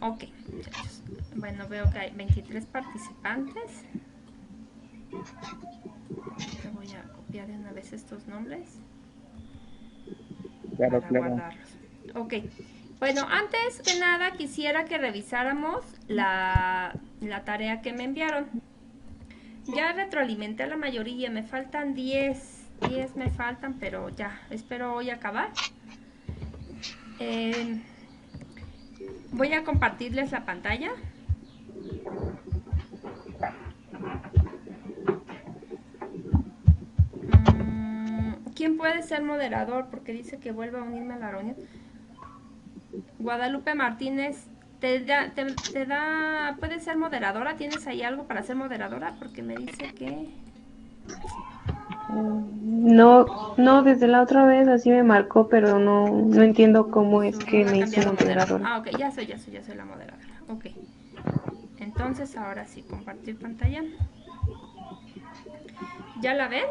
Ok, muchachos. Bueno, veo que hay 23 participantes. Te voy a copiar de una vez estos nombres Claro, para claro. guardarlos. Ok. Bueno, antes que nada quisiera que revisáramos la tarea que me enviaron. Ya retroalimenté a la mayoría, me faltan 10. 10 me faltan, pero ya, espero hoy acabar. Eh, Voy a compartirles la pantalla. ¿Quién puede ser moderador? Porque dice que vuelva a unirme a la reunión. Guadalupe Martínez, ¿puede ser moderadora? ¿Tienes ahí algo para ser moderadora? Porque me dice que... No, no, desde la otra vez así me marcó, pero no entiendo cómo es No que la ha me hizo cambiado a moderador. moderadora. Ah, ok, ya soy la moderadora. Ok. Entonces, ahora sí, compartir pantalla. ¿Ya la ven?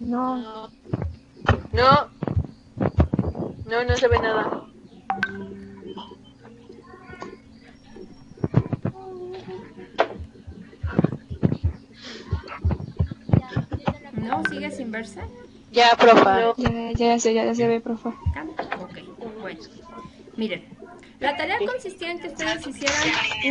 No, No, no se ve nada. ¿No? ¿Sigue sin verse? Ya, profa. ya se ve, profe. Ok, bueno. Miren, la tarea consistía en que ustedes hicieran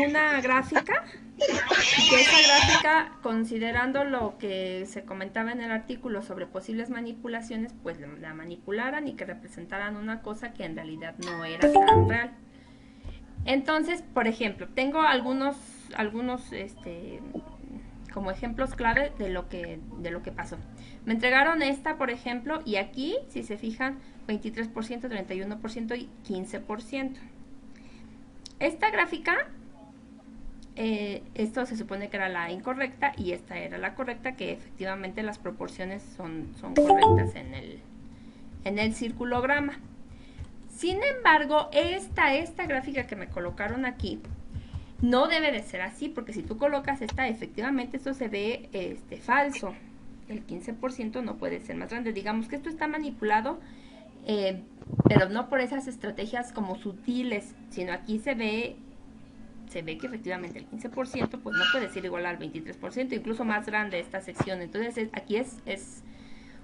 una gráfica y que esa gráfica, considerando lo que se comentaba en el artículo sobre posibles manipulaciones, pues la manipularan y que representaran una cosa que en realidad no era tan real. Entonces, por ejemplo, tengo algunos como ejemplos clave de lo que pasó. Me entregaron esta, por ejemplo, y aquí, si se fijan, 23%, 31% y 15%. Esta gráfica, esto se supone que era la incorrecta y esta era la correcta, que efectivamente las proporciones son correctas en el circulograma. Sin embargo, esta gráfica que me colocaron aquí no debe de ser así, porque si tú colocas esta, efectivamente esto se ve falso. El 15% no puede ser más grande. Digamos que esto está manipulado, pero no por esas estrategias como sutiles, sino aquí se ve que efectivamente el 15% pues no puede ser igual al 23%, incluso más grande esta sección. Entonces aquí es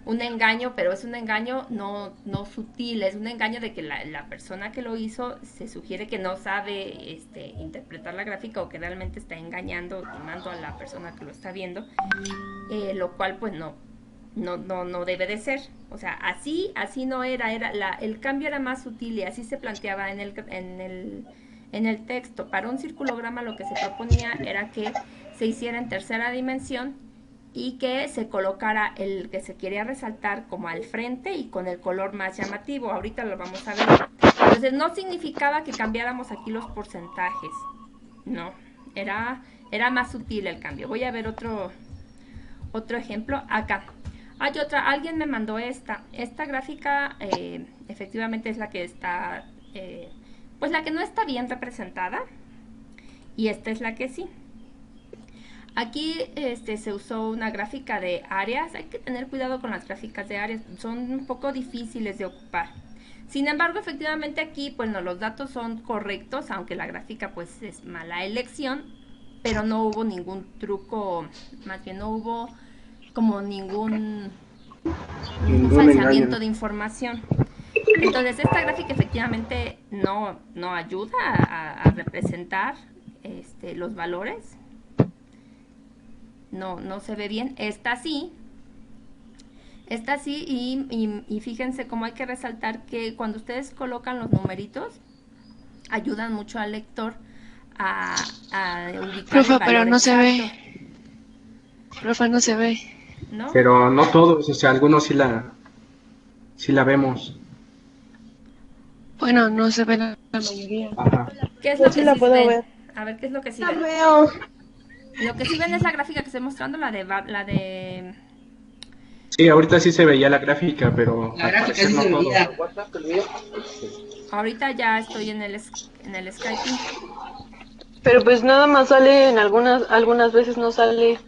un engaño, pero es un engaño no sutil, es un engaño de que la persona que lo hizo se sugiere que no sabe interpretar la gráfica o que realmente está engañando, timando a la persona que lo está viendo, lo cual pues no debe de ser. O sea, así no era, el cambio era más sutil y así se planteaba en el texto. Para un circulograma lo que se proponía era que se hiciera en tercera dimensión y que se colocara el que se quería resaltar como al frente y con el color más llamativo. Ahorita lo vamos a ver. Entonces no significaba que cambiáramos aquí los porcentajes. No, era más sutil el cambio. Voy a ver otro ejemplo acá. Hay otra, alguien me mandó esta gráfica, efectivamente es la que está, pues la que no está bien representada, y esta es la que sí. Aquí se usó una gráfica de áreas. Hay que tener cuidado con las gráficas de áreas, son un poco difíciles de ocupar. Sin embargo, efectivamente aquí, pues no, los datos son correctos, aunque la gráfica pues es mala elección, pero no hubo ningún truco, más bien no hubo como ningún Ningún falseamiento engaño. de información. Entonces esta gráfica efectivamente no ayuda a representar los valores. No se ve bien. Esta sí. Y fíjense cómo hay que resaltar que cuando ustedes colocan los numeritos, ayudan mucho al lector a ubicar Profe, el pero valor no se exacto. ve. Profe, no se ve. ¿No? Pero no todos, o sea, algunos sí la vemos. Bueno, no se ve la mayoría. Ajá. ¿Qué es Yo lo sí que la sí puedo ven? ver. A ver, ¿qué es lo que sí La ven? veo. Lo que sí ven es la gráfica que estoy mostrando, la de Sí, ahorita sí se veía la gráfica, pero al parecer no todo. ahorita ya estoy en el Skype. Pero pues nada más sale en algunas veces no sale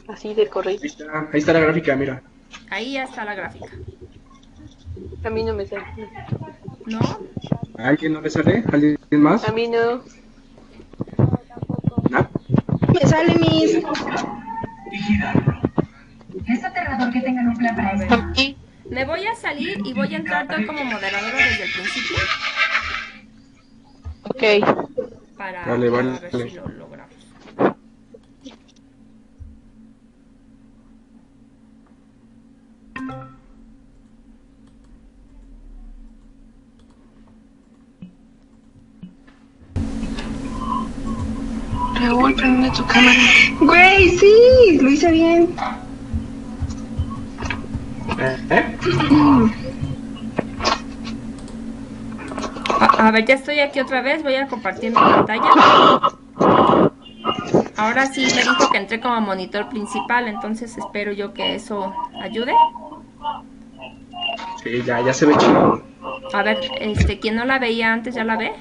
así de corrido. Ahí está la gráfica, mira. Ahí ya está la gráfica. A mí no me sale. ¿No? ¿A alguien no le sale? ¿Alguien más? A mí no. ¿No? Me sale mis... Es aterrador que tengan un plan para eso. Aquí. Me voy a salir y voy a entrar yo como moderadora desde el principio Ok. para, Vale, para vale. ver si lo logramos. Raúl, prende tu cámara. Güey, sí, lo hice bien. A ver, ya estoy aquí otra vez, voy a compartir mi pantalla. Ahora sí me dijo que entré como monitor principal, entonces espero yo que eso ayude. Sí, ya se ve chido. A ver, quien no la veía antes, ¿ya la ve?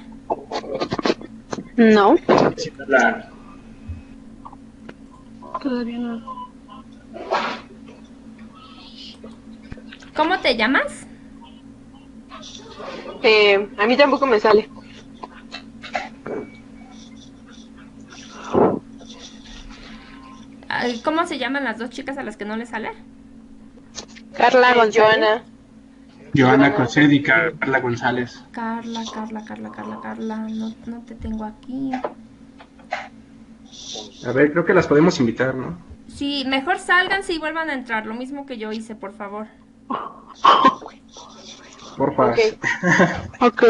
No. Sí, la- Todavía no. ¿Cómo te llamas? A mí tampoco me sale. ¿Cómo se llaman las dos chicas a las que no les sale? Carla González. Joana. Joana Cosed y Carla González. Carla, no te tengo aquí. A ver, creo que las podemos invitar, ¿no? Sí, mejor sálganse y vuelvan a entrar, lo mismo que yo hice, por favor. Porfa. Ok.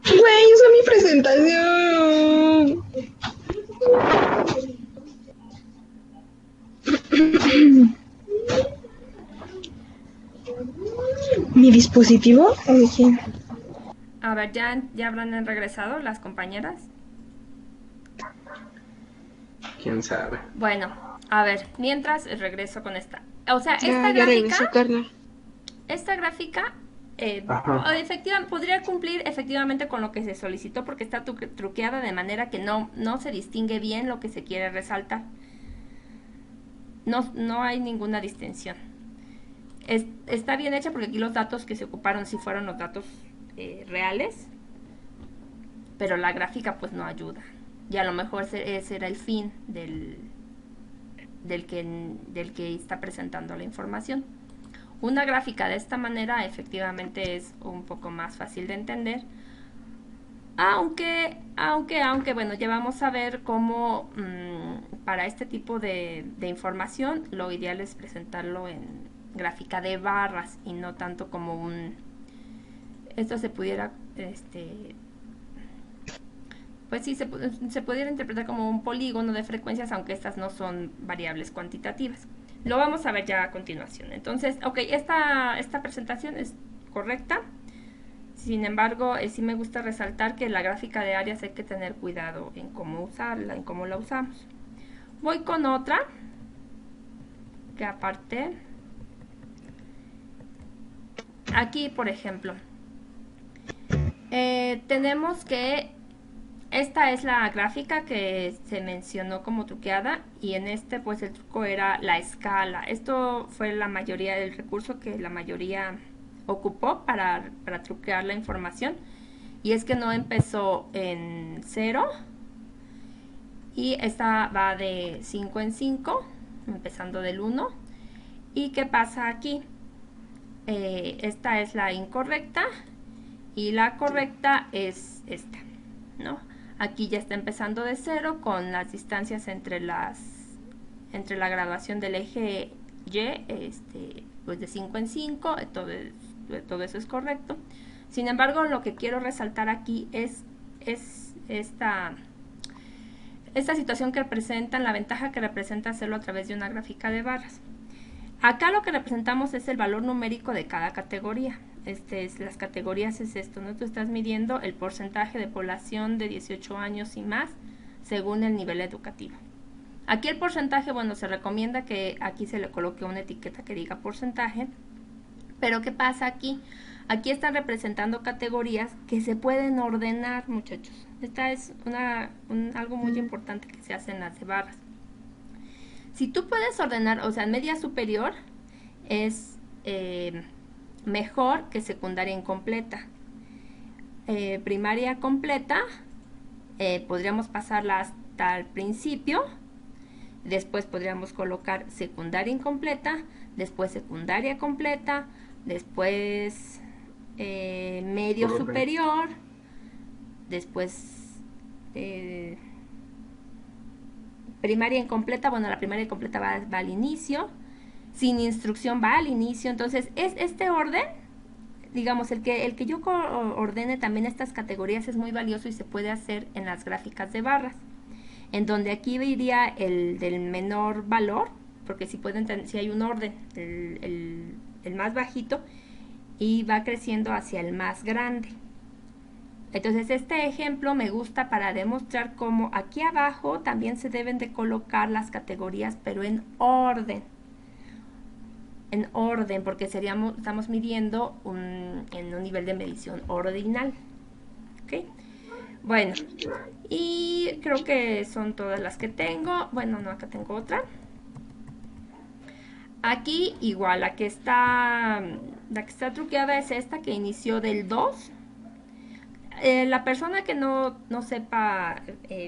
Güey, esa es mi presentación. ¿Mi dispositivo? ¿O de quién? A ver, ¿ya habrán regresado las compañeras? ¿Quién sabe? Bueno, a ver, mientras regreso con esta. O sea, Ya regresó Carla. esta gráfica Ajá. podría cumplir efectivamente con lo que se solicitó porque está truqueada de manera que no se distingue bien lo que se quiere resaltar. No hay ninguna distinción. Está bien hecha porque aquí los datos que se ocuparon sí fueron los datos reales, pero la gráfica pues no ayuda. Y a lo mejor ese era el fin del que está presentando la información. Una gráfica de esta manera efectivamente es un poco más fácil de entender, aunque bueno, ya vamos a ver cómo para este tipo de información lo ideal es presentarlo en gráfica de barras y no tanto como esto se pudiera pues sí, se pudiera interpretar como un polígono de frecuencias, aunque estas no son variables cuantitativas. Lo vamos a ver ya a continuación. Entonces, ok, esta presentación es correcta. Sin embargo, sí me gusta resaltar que la gráfica de áreas hay que tener cuidado en cómo usarla, en cómo la usamos. Voy con otra, que aparte, aquí por ejemplo, tenemos que esta es la gráfica que se mencionó como truqueada y en pues el truco era la escala. Esto fue la mayoría del recurso que la mayoría ocupó para truquear la información, y es que no empezó en 0 y esta va de 5 en 5 empezando del 1. ¿Y qué pasa aquí? Esta es la incorrecta y la correcta es esta, ¿no? Aquí ya está empezando de 0 con las distancias entre la graduación del eje Y, pues de 5 en 5, todo eso es correcto. Sin embargo, lo que quiero resaltar aquí es esta situación que representan, la ventaja que representa hacerlo a través de una gráfica de barras. Acá lo que representamos es el valor numérico de cada categoría. Las categorías es esto, ¿no? Tú estás midiendo el porcentaje de población de 18 años y más según el nivel educativo. Aquí el porcentaje, bueno, se recomienda que aquí se le coloque una etiqueta que diga porcentaje, pero ¿qué pasa aquí? Aquí están representando categorías que se pueden ordenar, muchachos. Esta es algo muy importante que se hace en las de barras. Si tú puedes ordenar, o sea, media superior es mejor que secundaria incompleta. Primaria completa, podríamos pasarla hasta el principio, después podríamos colocar secundaria incompleta, después secundaria completa, después medio superior, después primaria incompleta. Bueno, la primaria incompleta va al inicio, sin instrucción va al inicio. Entonces es este orden, digamos, el que yo ordene también estas categorías es muy valioso y se puede hacer en las gráficas de barras, en donde aquí iría el del menor valor, porque si hay un orden, el más bajito, y va creciendo hacia el más grande. Entonces este ejemplo me gusta para demostrar cómo aquí abajo también se deben de colocar las categorías, pero en orden. En orden, porque estamos midiendo en un nivel de medición ordinal. ¿Ok? Bueno, y creo que son todas las que tengo. Bueno, no, acá tengo otra. Aquí igual, la que está truqueada es esta que inició del 2. La persona que no sepa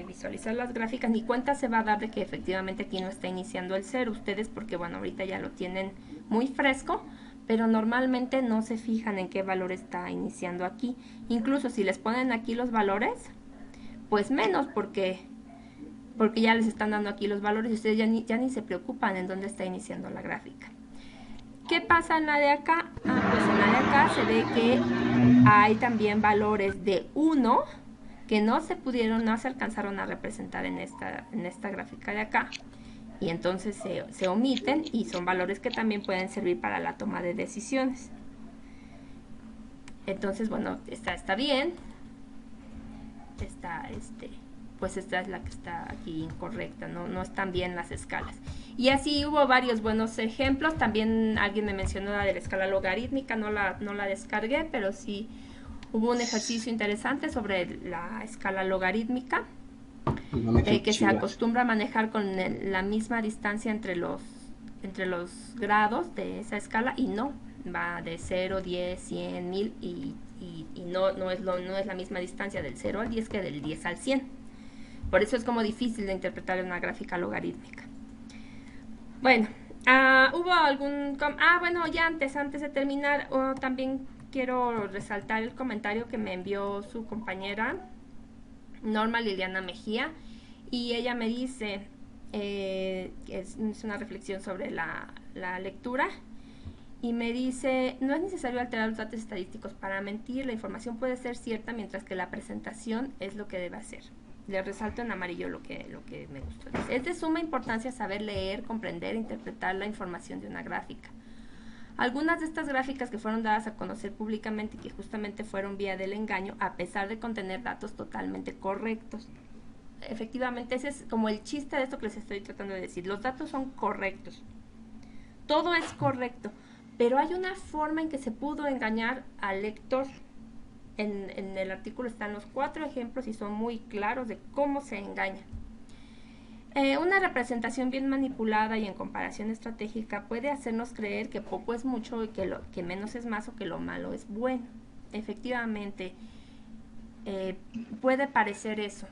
visualizar las gráficas ni cuenta se va a dar de que efectivamente aquí no está iniciando el 0. Ustedes, porque bueno, ahorita ya lo tienen muy fresco, pero normalmente no se fijan en qué valor está iniciando aquí. Incluso si les ponen aquí los valores, pues menos, porque ya les están dando aquí los valores y ustedes ya ni se preocupan en dónde está iniciando la gráfica. ¿Qué pasa en la de acá? Pues en la de acá se ve que hay también valores de 1 que no se alcanzaron a representar en esta gráfica de acá. Y entonces se omiten, y son valores que también pueden servir para la toma de decisiones. Entonces, bueno, está bien. Pues esta es la que está aquí incorrecta, no están bien las escalas. Y así hubo varios buenos ejemplos. También alguien me mencionó la de la escala logarítmica, no la descargué, pero sí hubo un ejercicio interesante sobre la escala logarítmica, que se acostumbra a manejar con la misma distancia entre los grados de esa escala, y no, va de 0, 10, 100, 1000, y no es la misma distancia del 0 al 10 que del 10 al 100. Por eso es como difícil de interpretar en una gráfica logarítmica. Bueno, hubo algún... bueno, ya antes de terminar, también quiero resaltar el comentario que me envió su compañera Norma Liliana Mejía, y ella me dice, es una reflexión sobre la lectura, y me dice: no es necesario alterar los datos estadísticos para mentir, la información puede ser cierta mientras que la presentación es lo que debe hacer. Le resalto en amarillo lo que me gustó. Es de suma importancia saber leer, comprender e interpretar la información de una gráfica. Algunas de estas gráficas que fueron dadas a conocer públicamente y que justamente fueron vía del engaño, a pesar de contener datos totalmente correctos. Efectivamente, ese es como el chiste de esto que les estoy tratando de decir. Los datos son correctos. Todo es correcto, pero hay una forma en que se pudo engañar al lector. En el artículo están los 4 ejemplos y son muy claros de cómo se engaña. Una representación bien manipulada y en comparación estratégica puede hacernos creer que poco es mucho y que menos es más, o que lo malo es bueno. Efectivamente, puede parecer eso.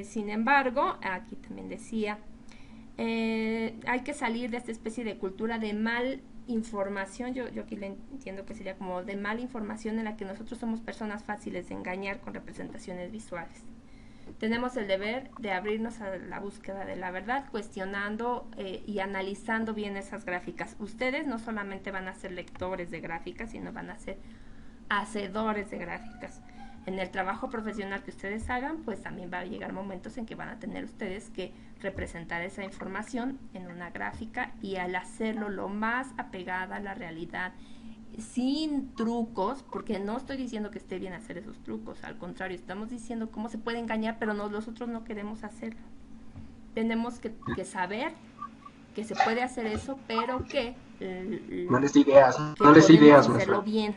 Sin embargo, aquí también decía, hay que salir de esta especie de cultura de mal información. Yo aquí le entiendo que sería como de mala información, en la que nosotros somos personas fáciles de engañar con representaciones visuales. Tenemos el deber de abrirnos a la búsqueda de la verdad, cuestionando y analizando bien esas gráficas. Ustedes no solamente van a ser lectores de gráficas, sino van a ser hacedores de gráficas. En el trabajo profesional que ustedes hagan, pues también va a llegar momentos en que van a tener ustedes que representar esa información en una gráfica, y al hacerlo lo más apegada a la realidad, sin trucos, porque no estoy diciendo que esté bien hacer esos trucos, al contrario, estamos diciendo cómo se puede engañar, pero nosotros no queremos hacerlo. Tenemos que saber que se puede hacer eso, pero que no les dé ideas, hacerlo bien.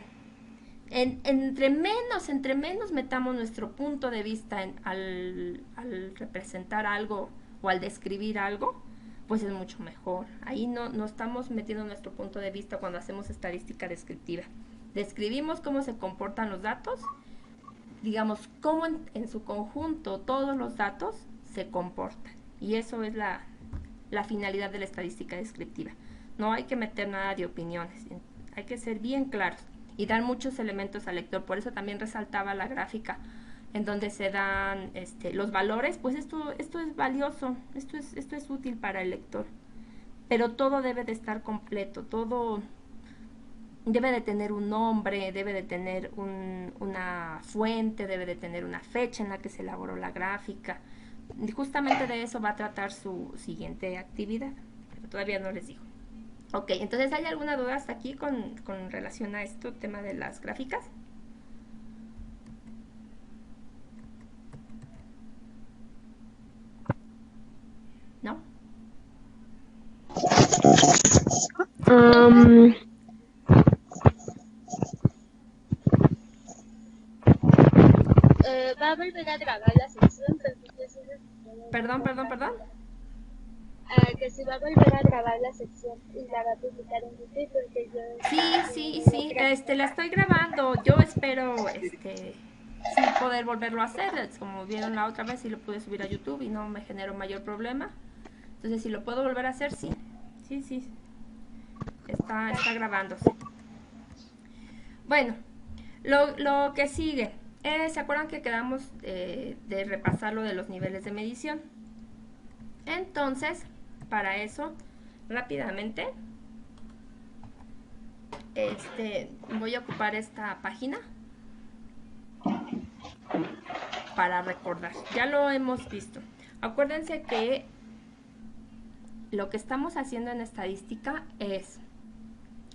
Entre menos metamos nuestro punto de vista al representar algo o al describir algo, pues es mucho mejor. Ahí no estamos metiendo nuestro punto de vista cuando hacemos estadística descriptiva. Describimos cómo se comportan los datos, digamos, cómo en su conjunto todos los datos se comportan. Y eso es la finalidad de la estadística descriptiva. No hay que meter nada de opiniones, hay que ser bien claros y dar muchos elementos al lector. Por eso también resaltaba la gráfica en donde se dan los valores. Pues esto es valioso, esto es útil para el lector, pero todo debe de estar completo, todo debe de tener un nombre, debe de tener una fuente, debe de tener una fecha en la que se elaboró la gráfica. Y justamente de eso va a tratar su siguiente actividad, pero todavía no les digo. Ok, entonces, ¿hay alguna duda hasta aquí con relación a este tema de las gráficas? ¿No? Va a volver a grabar la sección, Perdón. Que se va a volver a grabar la sección y la va a publicar en YouTube porque yo... Sí, la estoy grabando. Yo espero, sí poder volverlo a hacer. Como vieron la otra vez, sí lo pude subir a YouTube y no me generó mayor problema. Entonces, si lo puedo volver a hacer, sí. Sí. Está grabándose. Bueno, lo que sigue. ¿Se acuerdan que quedamos de repasar lo de los niveles de medición? Entonces, para eso, rápidamente, voy a ocupar esta página para recordar. Ya lo hemos visto. Acuérdense que lo que estamos haciendo en estadística es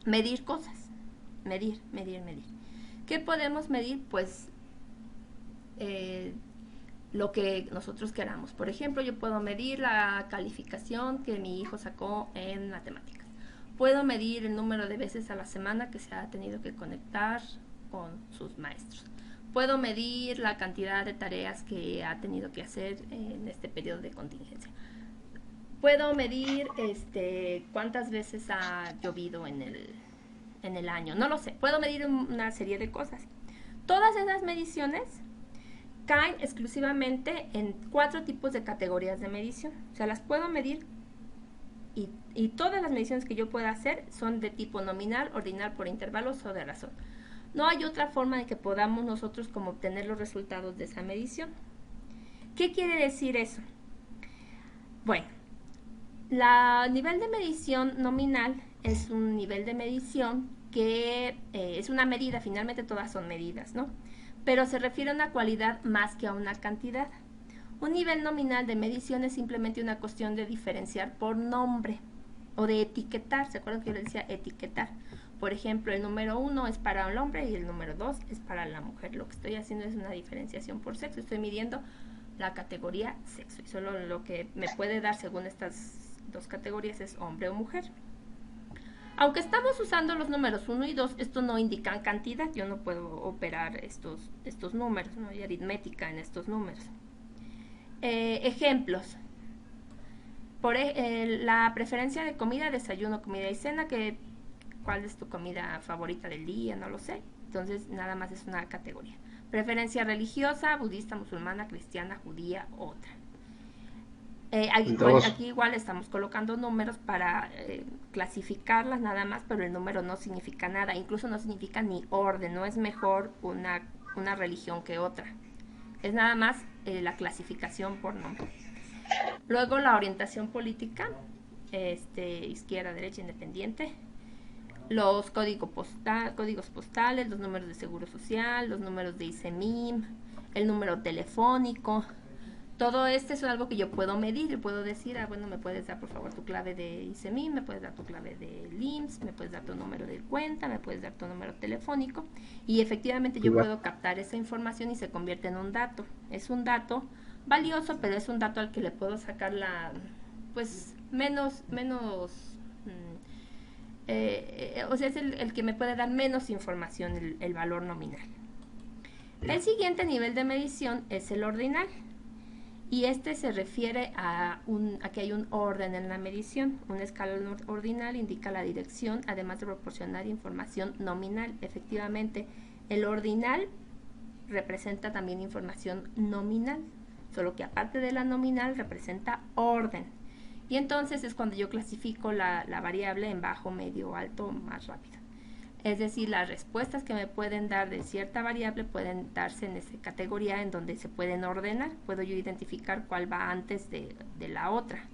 medir cosas. Medir. ¿Qué podemos medir? Pues lo que nosotros queramos. Por ejemplo, yo puedo medir la calificación que mi hijo sacó en matemáticas. Puedo medir el número de veces a la semana que se ha tenido que conectar con sus maestros. Puedo medir la cantidad de tareas que ha tenido que hacer en este periodo de contingencia. Puedo medir cuántas veces ha llovido en el año. No lo sé. Puedo medir una serie de cosas. Todas esas mediciones caen exclusivamente en 4 tipos de categorías de medición. O sea, las puedo medir y todas las mediciones que yo pueda hacer son de tipo nominal, ordinal, por intervalos o de razón. No hay otra forma de que podamos nosotros como obtener los resultados de esa medición. ¿Qué quiere decir eso? Bueno, el nivel de medición nominal es un nivel de medición que es una medida, finalmente todas son medidas, ¿no? Pero se refiere a una cualidad más que a una cantidad. Un nivel nominal de medición es simplemente una cuestión de diferenciar por nombre o de etiquetar. ¿Se acuerdan que yo les decía etiquetar? Por ejemplo, el número 1 es para el hombre y el número 2 es para la mujer. Lo que estoy haciendo es una diferenciación por sexo. Estoy midiendo la categoría sexo y solo lo que me puede dar según estas dos categorías es hombre o mujer. Aunque estamos usando los números 1 y 2, estos no indican cantidad. Yo no puedo operar estos números, no hay aritmética en estos números. Ejemplos. Por la preferencia de comida, desayuno, comida y cena, ¿cuál es tu comida favorita del día? No lo sé. Entonces, nada más es una categoría. Preferencia religiosa, budista, musulmana, cristiana, judía, otra. Aquí igual estamos colocando números para clasificarlas nada más, pero el número no significa nada, incluso no significa ni orden, no es mejor una religión que otra, es nada más la clasificación por nombre. Luego la orientación política, izquierda, derecha, independiente, los códigos postales, los números de seguro social, los números de ICEMIM, el número telefónico. Todo es algo que yo puedo medir, puedo decir, bueno, me puedes dar por favor tu clave de ICEMIM, me puedes dar tu clave de IMSS, me puedes dar tu número de cuenta, me puedes dar tu número telefónico, y efectivamente yo puedo captar esa información y se convierte en un dato. Es un dato valioso, pero es un dato al que le puedo sacar o sea, es el que me puede dar menos información, el valor nominal. El siguiente nivel de medición es el ordinal. y este se refiere a que hay un orden en la medición. Una escala ordinal indica la dirección, además de proporcionar información nominal. Efectivamente, el ordinal representa también información nominal, solo que aparte de la nominal representa orden. Y entonces es cuando yo clasifico la variable en bajo, medio, alto, más rápido. Es decir, las respuestas que me pueden dar de cierta variable pueden darse en esa categoría en donde se pueden ordenar. Puedo yo identificar cuál va antes de la otra.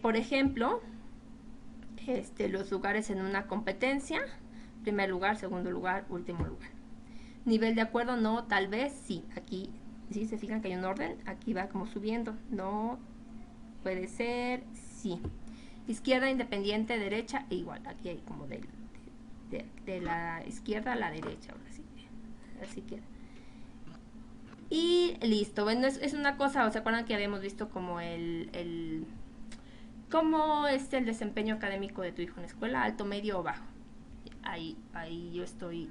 Por ejemplo, los lugares en una competencia: primer lugar, segundo lugar, último lugar. Nivel de acuerdo: no, tal vez, sí. Aquí, ¿sí se fijan que hay un orden? Aquí va como subiendo. No, puede ser, sí. Izquierda, independiente, derecha, e igual. Aquí hay como de la izquierda a la derecha, ahora sí, así queda. Y listo. Bueno, es una cosa, ¿se acuerdan que habíamos visto como cómo es el desempeño académico de tu hijo en la escuela? Alto, medio o bajo. Ahí yo estoy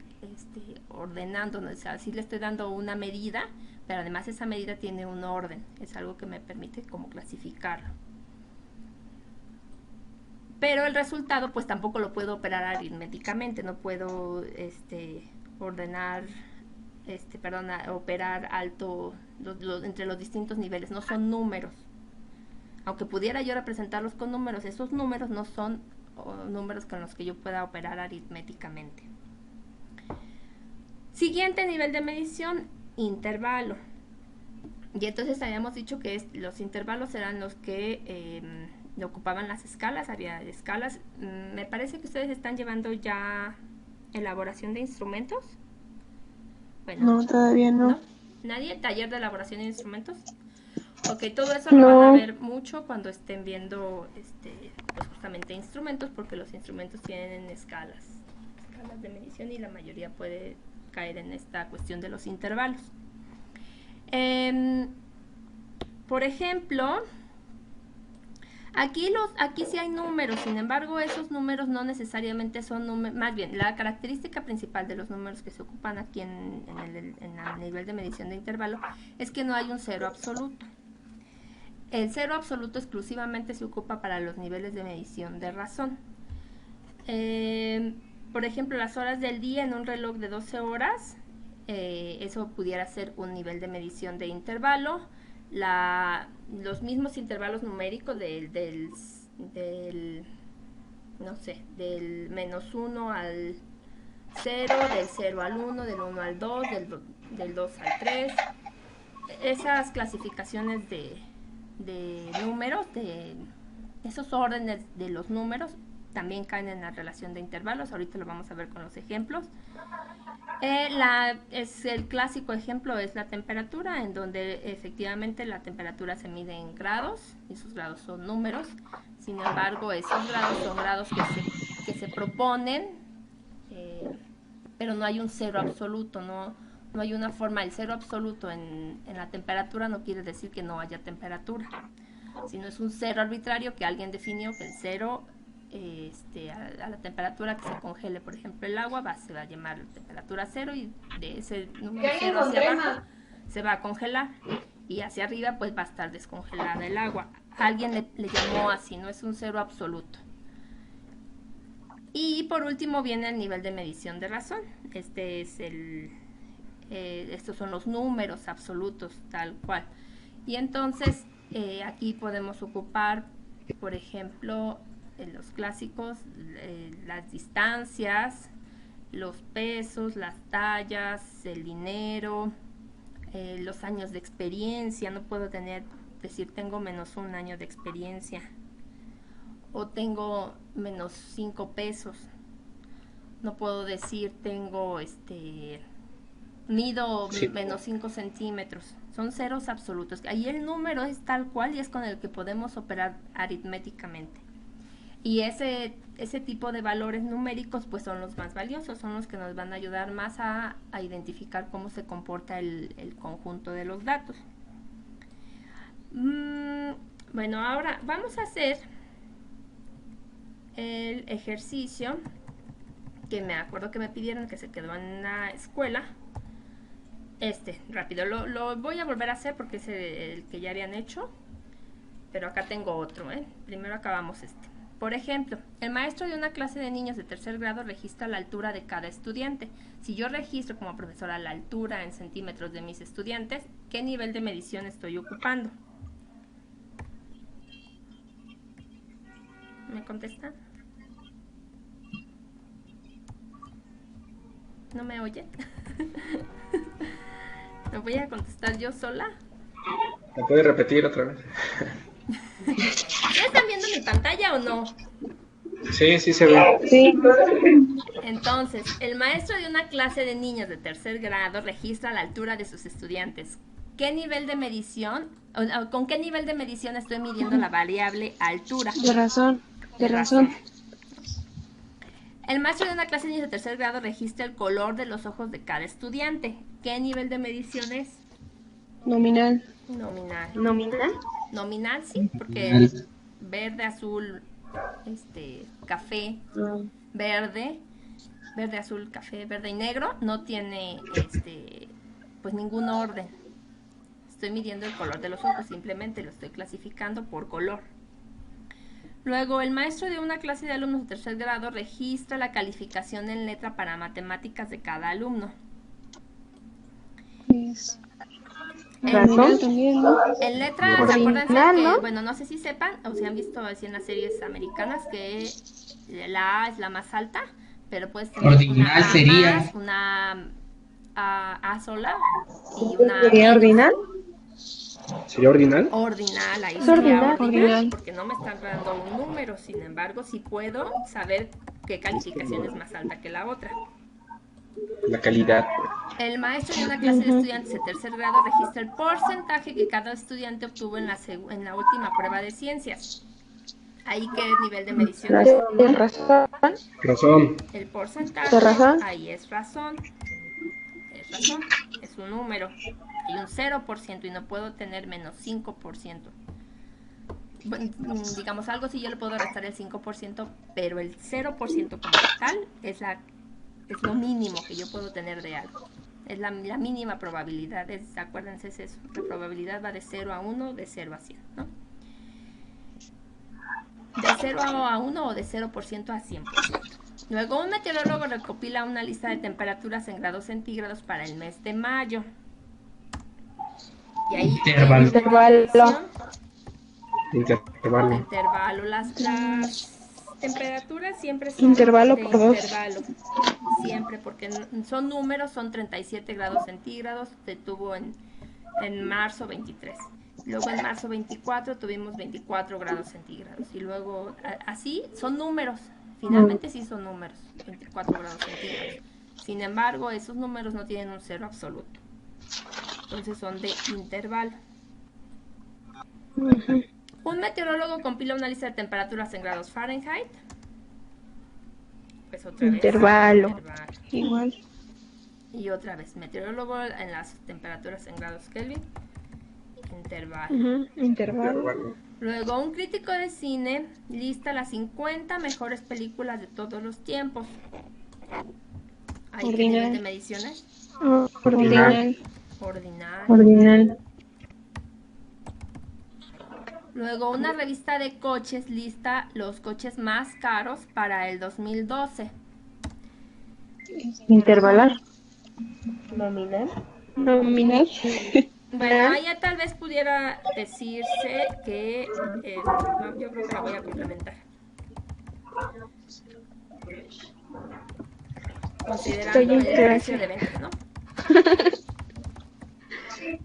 ordenando, ¿no? O sea, sí le estoy dando una medida, pero además esa medida tiene un orden. Es algo que me permite como clasificarlo. Pero el resultado pues tampoco lo puedo operar aritméticamente, no puedo operar alto entre los distintos niveles, no son números. Aunque pudiera yo representarlos con números, esos números no son números con los que yo pueda operar aritméticamente. Siguiente nivel de medición: intervalo. Y entonces habíamos dicho que los intervalos eran los que ocupaban las escalas. Había escalas. Me parece que ustedes están llevando ya elaboración de instrumentos. Bueno, No, todavía no. ¿Nadie? ¿Taller de elaboración de instrumentos? Ok, todo eso lo van a ver mucho cuando estén viendo pues justamente instrumentos, porque los instrumentos tienen escalas de medición y la mayoría puede caer en esta cuestión de los intervalos. Por ejemplo, aquí sí hay números, sin embargo esos números no necesariamente son números. Más bien, la característica principal de los números que se ocupan aquí en el nivel de medición de intervalo es que no hay un cero absoluto. El cero absoluto exclusivamente se ocupa para los niveles de medición de razón. Por ejemplo, las horas del día en un reloj de 12 horas, eso pudiera ser un nivel de medición de intervalo. Los mismos intervalos numéricos del menos 1 al 0, del 0 al 1, del 1 al 2, del 2 al 3. Esas clasificaciones de números, de esos órdenes de los números, también caen en la relación de intervalos. Ahorita lo vamos a ver con los ejemplos. El clásico ejemplo es la temperatura, en donde efectivamente la temperatura se mide en grados, y esos grados son números. Sin embargo, esos grados son grados que se proponen, pero no hay un cero absoluto, no hay una forma. El cero absoluto en la temperatura no quiere decir que no haya temperatura, sino es un cero arbitrario que alguien definió, que el cero a la temperatura que se congele, por ejemplo, el agua se va a llamar temperatura cero, y de ese número cero hacia abajo se va a congelar, y hacia arriba pues va a estar descongelada el agua. Alguien le llamó así, no es un cero absoluto. Y por último viene el nivel de medición de razón. Estos son los números absolutos tal cual. Y entonces aquí podemos ocupar, por ejemplo, los clásicos, las distancias, los pesos, las tallas, el dinero, los años de experiencia. No puedo decir tengo menos 1 año de experiencia, o tengo menos 5 pesos. No puedo decir tengo mido menos 5 centímetros. Son ceros absolutos. Ahí el número es tal cual y es con el que podemos operar aritméticamente. Y ese tipo de valores numéricos pues son los más valiosos, son los que nos van a ayudar más a identificar cómo se comporta el conjunto de los datos. Bueno, ahora vamos a hacer el ejercicio que me acuerdo que me pidieron, que se quedó en la escuela. rápido, lo voy a volver a hacer porque es el que ya habían hecho, pero acá tengo otro, Primero acabamos este. Por ejemplo, el maestro de una clase de niños de tercer grado registra la altura de cada estudiante. Si yo registro como profesora la altura en centímetros de mis estudiantes, ¿qué nivel de medición estoy ocupando? ¿Me contestan? ¿No me oyen? ¿Me voy a contestar yo sola? ¿Me puede repetir otra vez? ¿Ya están viendo mi pantalla o no? Sí, sí se ve. Sí. Entonces, el maestro de una clase de niños de tercer grado registra la altura de sus estudiantes. ¿Qué nivel de medición, con qué nivel de medición estoy midiendo la variable altura? De razón. El maestro de una clase de niños de tercer grado registra el color de los ojos de cada estudiante. ¿Qué nivel de medición es? Nominal. Nominal, sí, porque verde, azul, café, verde, azul, café, verde y negro no tiene pues ningún orden. Estoy midiendo el color de los ojos, simplemente lo estoy clasificando por color. Luego, el maestro de una clase de alumnos de tercer grado registra la calificación en letra para matemáticas de cada alumno. Razón también, ¿no? En letra, acuérdense que, bueno, no sé si sepan o si han visto así en las series americanas que la A es la más alta, pero puedes tener ordinal una A sería más, una A sola y una ¿Sería ordinal? ¿Sería ordinal? Ordinal, ahí Es sería ordinal. porque no me están dando un número, sin embargo, sí puedo saber qué calificación es más alta que la otra. La calidad. El maestro de una clase de estudiantes de tercer grado registra el porcentaje que cada estudiante obtuvo en la última prueba de ciencias. Ahí qué nivel de medición es. Razón. El porcentaje, ahí es razón. Es un número. Hay un 0% y no puedo tener menos 5%. Bueno, digamos algo si yo le puedo restar el 5%, pero el 0% como tal es lo mínimo que yo puedo tener de algo. Es la mínima probabilidad. Acuérdense, es eso. La probabilidad va de 0 a 1, de 0 a 100, ¿no? De 0 a 1 o de 0% a 100%. Luego, un meteorólogo recopila una lista de temperaturas en grados centígrados para el mes de mayo. Y ahí intervalo. Las temperaturas siempre son intervalo por 2. Siempre, porque son números, son 37 grados centígrados, se tuvo en marzo 23. Luego en marzo 24 tuvimos 24 grados centígrados. Y luego así son números, finalmente sí son números, 24 grados centígrados. Sin embargo, esos números no tienen un cero absoluto. Entonces son de intervalo. Un meteorólogo compila una lista de temperaturas en grados Fahrenheit. Pues otra vez. Intervalo. Igual. Y otra vez, meteorólogo en las temperaturas en grados Kelvin. Intervalo. Intervalo. Luego, un crítico de cine lista las 50 mejores películas de todos los tiempos. ¿Hay qué nivel de mediciones? Ordinal. Luego, una revista de coches lista los coches más caros para el 2012. Intervalar. Nominal. Bueno, ahí ya tal vez pudiera decirse que no, yo creo que la voy a complementar. Considerando el precio de venta, ¿no?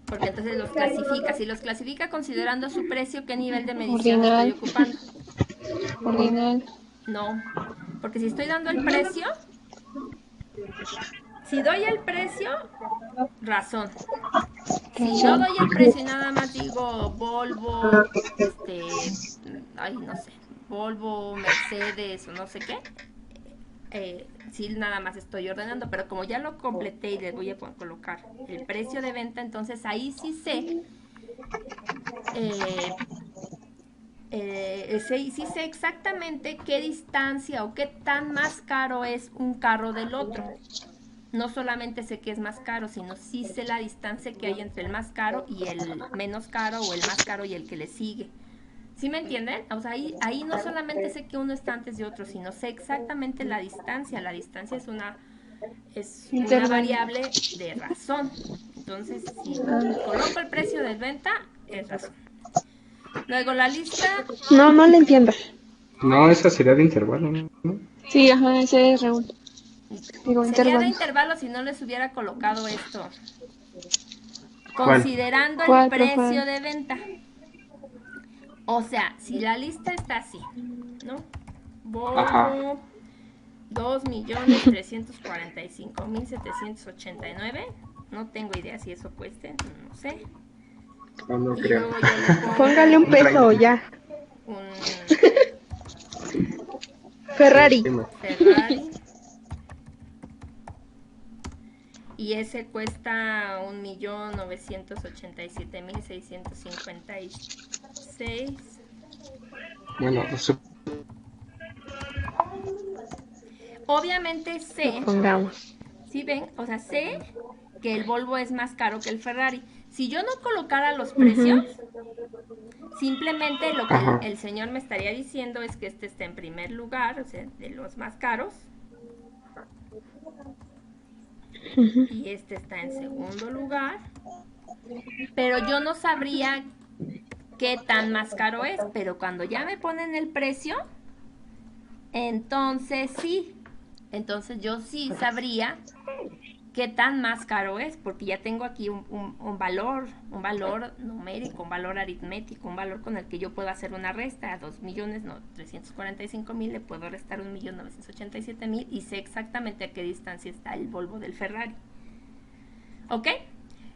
Porque entonces los clasifica. Si los clasifica considerando su precio, ¿qué nivel de medición estoy ocupando? Ordinal. No, porque si estoy dando el precio, si doy el precio, razón. Si no doy el precio y nada más digo Volvo, no sé, Volvo, Mercedes o no sé qué, sí nada más estoy ordenando, pero como ya lo completé y les voy a colocar el precio de venta, entonces ahí sí sé, sí sé exactamente qué distancia o qué tan más caro es un carro del otro. No solamente sé que es más caro, sino sí sé la distancia que hay entre el más caro y el menos caro, o el más caro y el que le sigue. ¿Sí me entienden? O sea, ahí no solamente sé que uno está antes de otro, sino sé exactamente la distancia. La distancia es una variable de razón. Entonces, si coloco el precio de venta, es razón. Luego la lista... No le entiendo. No, esa sería de intervalo, ¿no? Sí, ajá, ese es Raúl. Digo, sería intervalo. de intervalo si no les hubiera colocado esto. ¿Cuál? Considerando el ¿Cuál, precio profe? de venta. O sea, si la lista está así, ¿no? Volvo 2.345.789. No tengo idea si eso cueste, no sé. No Y creo. luego yo le pongo Póngale un peso ya. un Ferrari. Ferrari. Y ese cuesta 1.987.656. Bueno, Obviamente sé, Pongamos. ¿sí ven? O sea, sé que el Volvo es más caro que el Ferrari. Si yo no colocara los precios, simplemente lo que el señor me estaría diciendo es que este está en primer lugar, o sea, de los más caros. Y este está en segundo lugar. Pero yo no sabría qué tan más caro es. Pero cuando ya me ponen el precio, entonces sí. Entonces yo sí sabría qué tan más caro es, porque ya tengo aquí un valor numérico, un valor aritmético, un valor con el que yo puedo hacer una resta. A 2.345.000 le puedo restar 1.987.000 y sé exactamente a qué distancia está el Volvo del Ferrari. ¿Ok?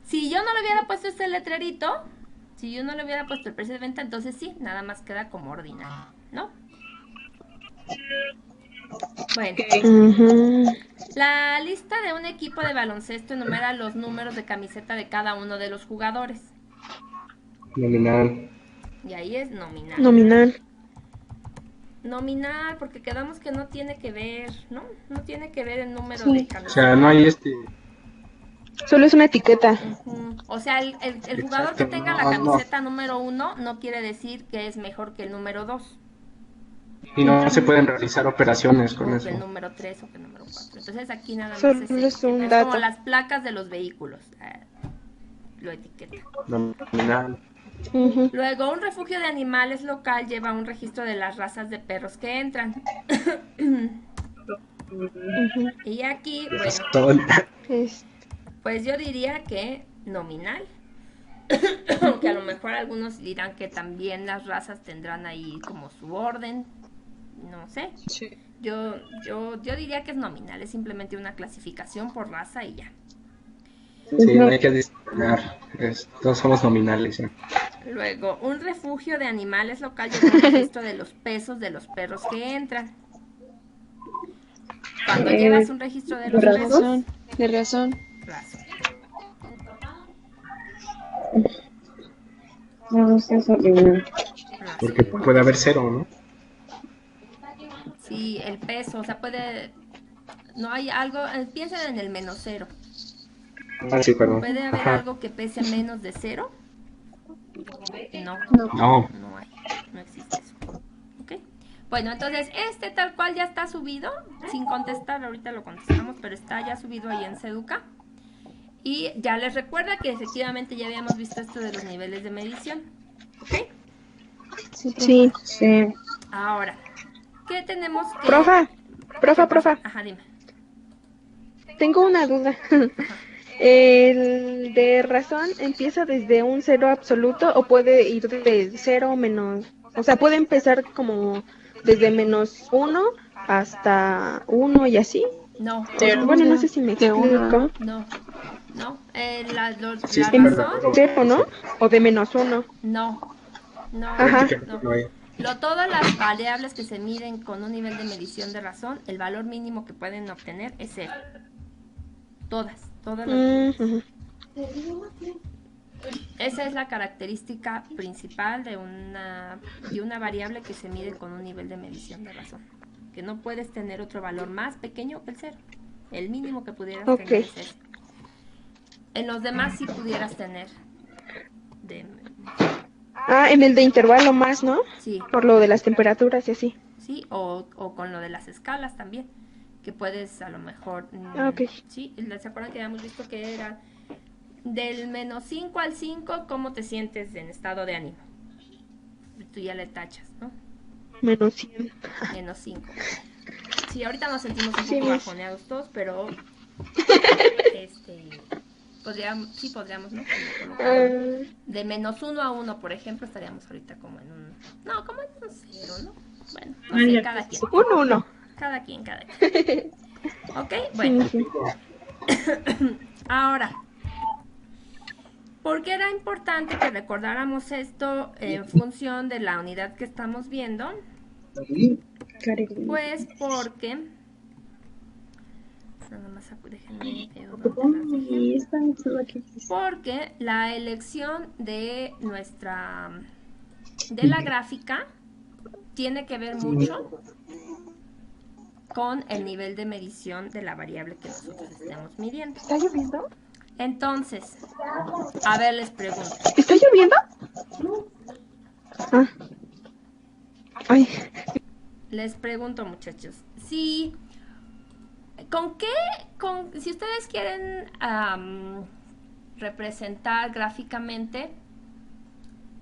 Si yo no le hubiera puesto este letrerito, si yo no le hubiera puesto el precio de venta, entonces sí, nada más queda como ordinario, ¿no? Bueno, la lista de un equipo de baloncesto enumera los números de camiseta de cada uno de los jugadores. Nominal. Y ahí es nominal. Nominal, porque quedamos que no tiene que ver, ¿no? No tiene que ver el número de camiseta. O sea, no hay Solo es una etiqueta. O sea, el jugador que tenga la camiseta número 1 no quiere decir que es mejor que el número 2. Y no se pueden realizar operaciones con eso. Que el número 3 o que el número 4. Entonces aquí nada más Solo es un dato. como las placas de los vehículos. Lo etiqueta. Nominal. Luego, un refugio de animales local lleva un registro de las razas de perros que entran. Y aquí, bueno, pues yo diría que nominal. Aunque a lo mejor algunos dirán que también las razas tendrán ahí como su orden. No sé. Sí. Yo diría que es nominal, es simplemente una clasificación por raza y ya. Sí, no hay que discriminar. Todos somos nominales. ¿Eh? Luego, un refugio de animales local lleva un registro de los pesos de los perros que entran. Cuando llevas un registro de los pesos... De razón. Porque puede haber 0, ¿no? Sí, el peso, o sea, puede... No hay algo... Piensen en el -0. Sí, perdón. ¿Puede haber algo que pese menos de 0? No hay, no existe eso. ¿Ok? Bueno, entonces este tal cual ya está subido, sin contestar, ahorita lo contestamos, pero está ya subido ahí en Seduca. Y ya les recuerda que efectivamente ya habíamos visto esto de los niveles de medición. ¿Ok? Sí. Ahora, ¿qué tenemos que...? Profa. Ajá, dime. Tengo una duda. ¿El de razón empieza desde un 0 absoluto o puede ir de 0 menos? O sea, puede empezar como desde -1 hasta 1 y así. No. Bueno, no sé si me explico. No. La razón... 0, ¿no? O de -1. No. Ajá. Todas las variables que se miden con un nivel de medición de razón, el valor mínimo que pueden obtener es 0. Todas las Esa es la característica principal de una variable que se mide con un nivel de medición de razón. Que no puedes tener otro valor más pequeño que el 0. El mínimo que pudieras Ok. tener es ese. En los demás sí pudieras tener. En el de intervalo más, ¿no? Sí, Por lo de las temperaturas y así. sí, o con lo de las escalas también. Que puedes a lo mejor... Ok. Sí, ¿se acuerdan que habíamos visto que era del menos 5 al 5, cómo te sientes en estado de ánimo? Tú ya le tachas, ¿no? Menos 100. Menos 5. Sí, ahorita nos sentimos un Sí, poco Miss. bajoneados todos, pero podríamos, ¿no? Como colocar de menos 1 a 1, por ejemplo, estaríamos ahorita como en un... No, como en un 0, ¿no? Bueno, no sé, cada quien. Uno. Cada quien. ¿Ok? Sí, Bueno, sí. ahora, ¿por qué era importante que recordáramos esto en función de la unidad que estamos viendo? Pues porque... Nada más déjenme ver dónde las dejé. Porque la elección de la gráfica tiene que ver mucho con el nivel de medición de la variable que nosotros estemos midiendo. ¿Está lloviendo? Entonces, a ver, les pregunto. ¿Está lloviendo? Ay. Les pregunto, muchachos, si ustedes quieren representar gráficamente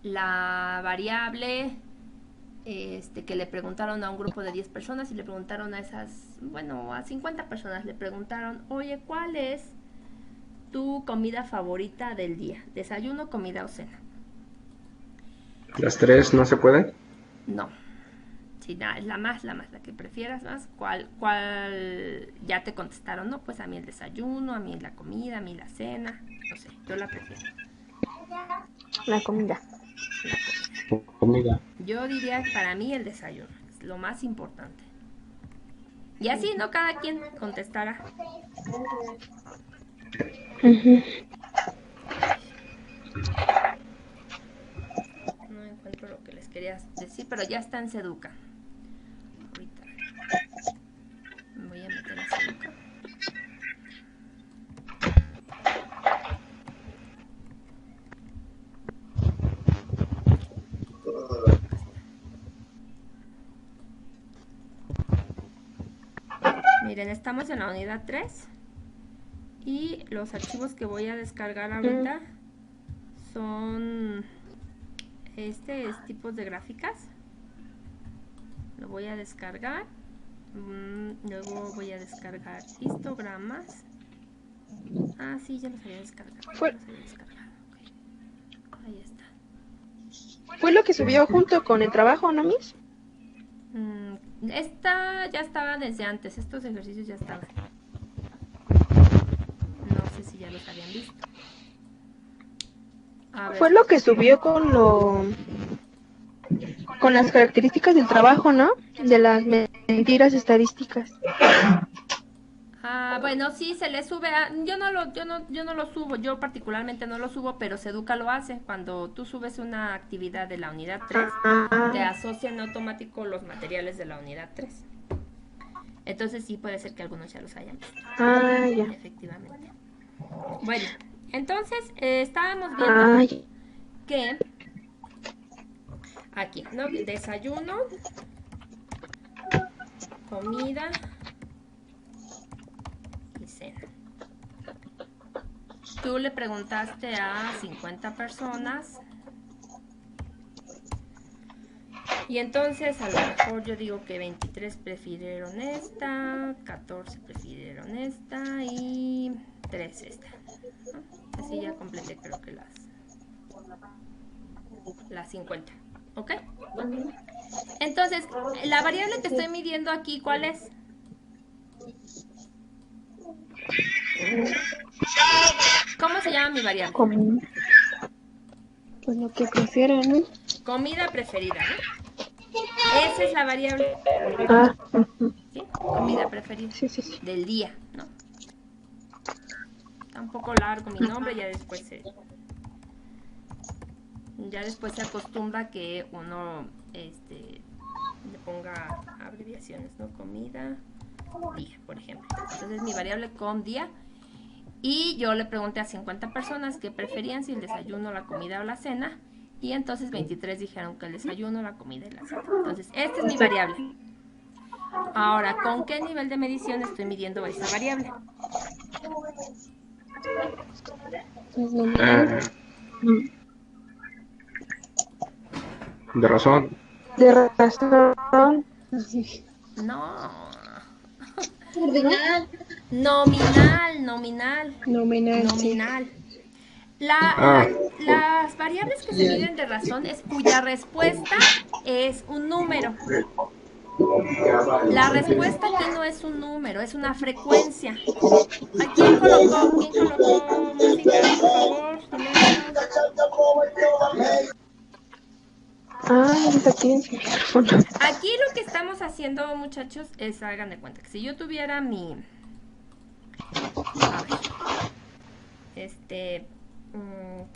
la variable que le preguntaron a un grupo de 10 personas y le preguntaron a a 50 personas le preguntaron, oye, ¿cuál es tu comida favorita del día? ¿Desayuno, comida o cena? ¿Las 3 no se puede? No. Sí, es la que prefieras más. ¿Cuál ya te contestaron? No, pues a mí el desayuno, a mí la comida, a mí la cena. No sé, yo la prefiero. La comida. Comida. Yo diría que para mí el desayuno es lo más importante. Y así, ¿no? Cada quien contestará. No encuentro lo que les quería decir, pero ya está en Seduca. Ahorita me voy a meter a Seduca. Miren, estamos en la unidad 3 y los archivos que voy a descargar ahorita son tipos de gráficas. Lo voy a descargar. Luego voy a descargar histogramas. Sí, ya los había descargado. Okay. Ahí está. Fue lo que subió junto con el trabajo, ¿no, Miss? Esta ya estaba desde antes. Estos ejercicios ya estaban. No sé si ya los habían visto. Fue lo que subió con las características del trabajo, ¿no? De las mentiras estadísticas. Bueno, sí, se le sube. Yo no lo subo, yo particularmente no lo subo, pero Seduca lo hace. Cuando tú subes una actividad de la unidad 3, te asocia en automático los materiales de la unidad 3. Entonces sí puede ser que algunos ya los hayan visto. Ya. Efectivamente. Bueno, entonces estábamos viendo que aquí, ¿no? Desayuno, comida y cena. Tú le preguntaste a 50 personas y entonces a lo mejor yo digo que 23 prefirieron esta, 14 prefirieron esta y 3 esta, ¿no? Así ya completé creo que las 50. ¿Ok? Entonces, la variable que estoy midiendo aquí, ¿cuál es? ¿Cómo se llama mi variable? Pues lo que prefieran, ¿no? Comida preferida, ¿no? Esa es la variable. ¿Sí? Comida preferida. Sí. Del día, ¿no? Está un poco largo mi nombre, ya después se acostumbra que uno le ponga abreviaciones, ¿no? Comida día, por ejemplo. Entonces mi variable com día. Y yo le pregunté a 50 personas qué preferían, si el desayuno, la comida o la cena. Y entonces 23 dijeron que el desayuno, la comida y la cena. Entonces, esta es mi variable. Ahora, ¿con qué nivel de medición estoy midiendo esa variable? De razón. De razón. No. Ordinal. Nominal. Las variables que se miden de razón es cuya respuesta es un número. La respuesta aquí no es un número, es una frecuencia. ¿A quién colocó música, por favor? Aquí lo que estamos haciendo, muchachos, es, hagan de cuenta que si yo tuviera mi...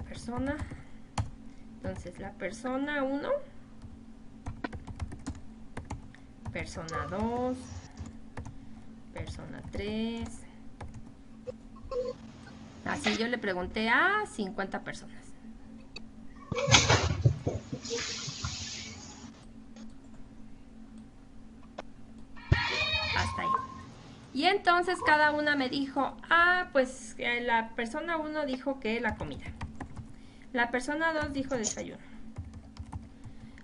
persona, entonces la persona 1, persona 2, persona 3, así yo le pregunté a 50 personas. Hasta ahí. Y entonces cada una me dijo, pues la persona 1 dijo que la comida. La persona 2 dijo desayuno.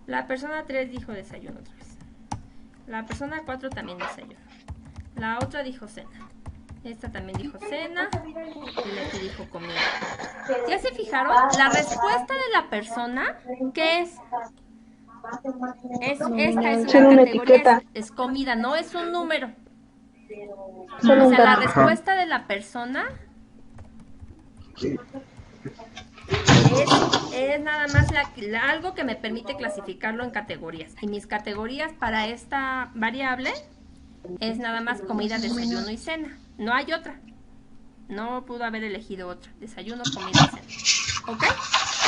La persona 3 dijo desayuno otra vez. La persona 4 también desayuno. La otra dijo cena. Esta también dijo cena. Y la que dijo comida. ¿Ya se fijaron? La respuesta de la persona, ¿qué es? Esta es una categoría, es comida, no es un número. O sea, la respuesta de la persona es nada más algo que me permite clasificarlo en categorías. Y mis categorías para esta variable es nada más comida, desayuno y cena. No hay otra. No pudo haber elegido otra. Desayuno, comida y cena. ¿Ok?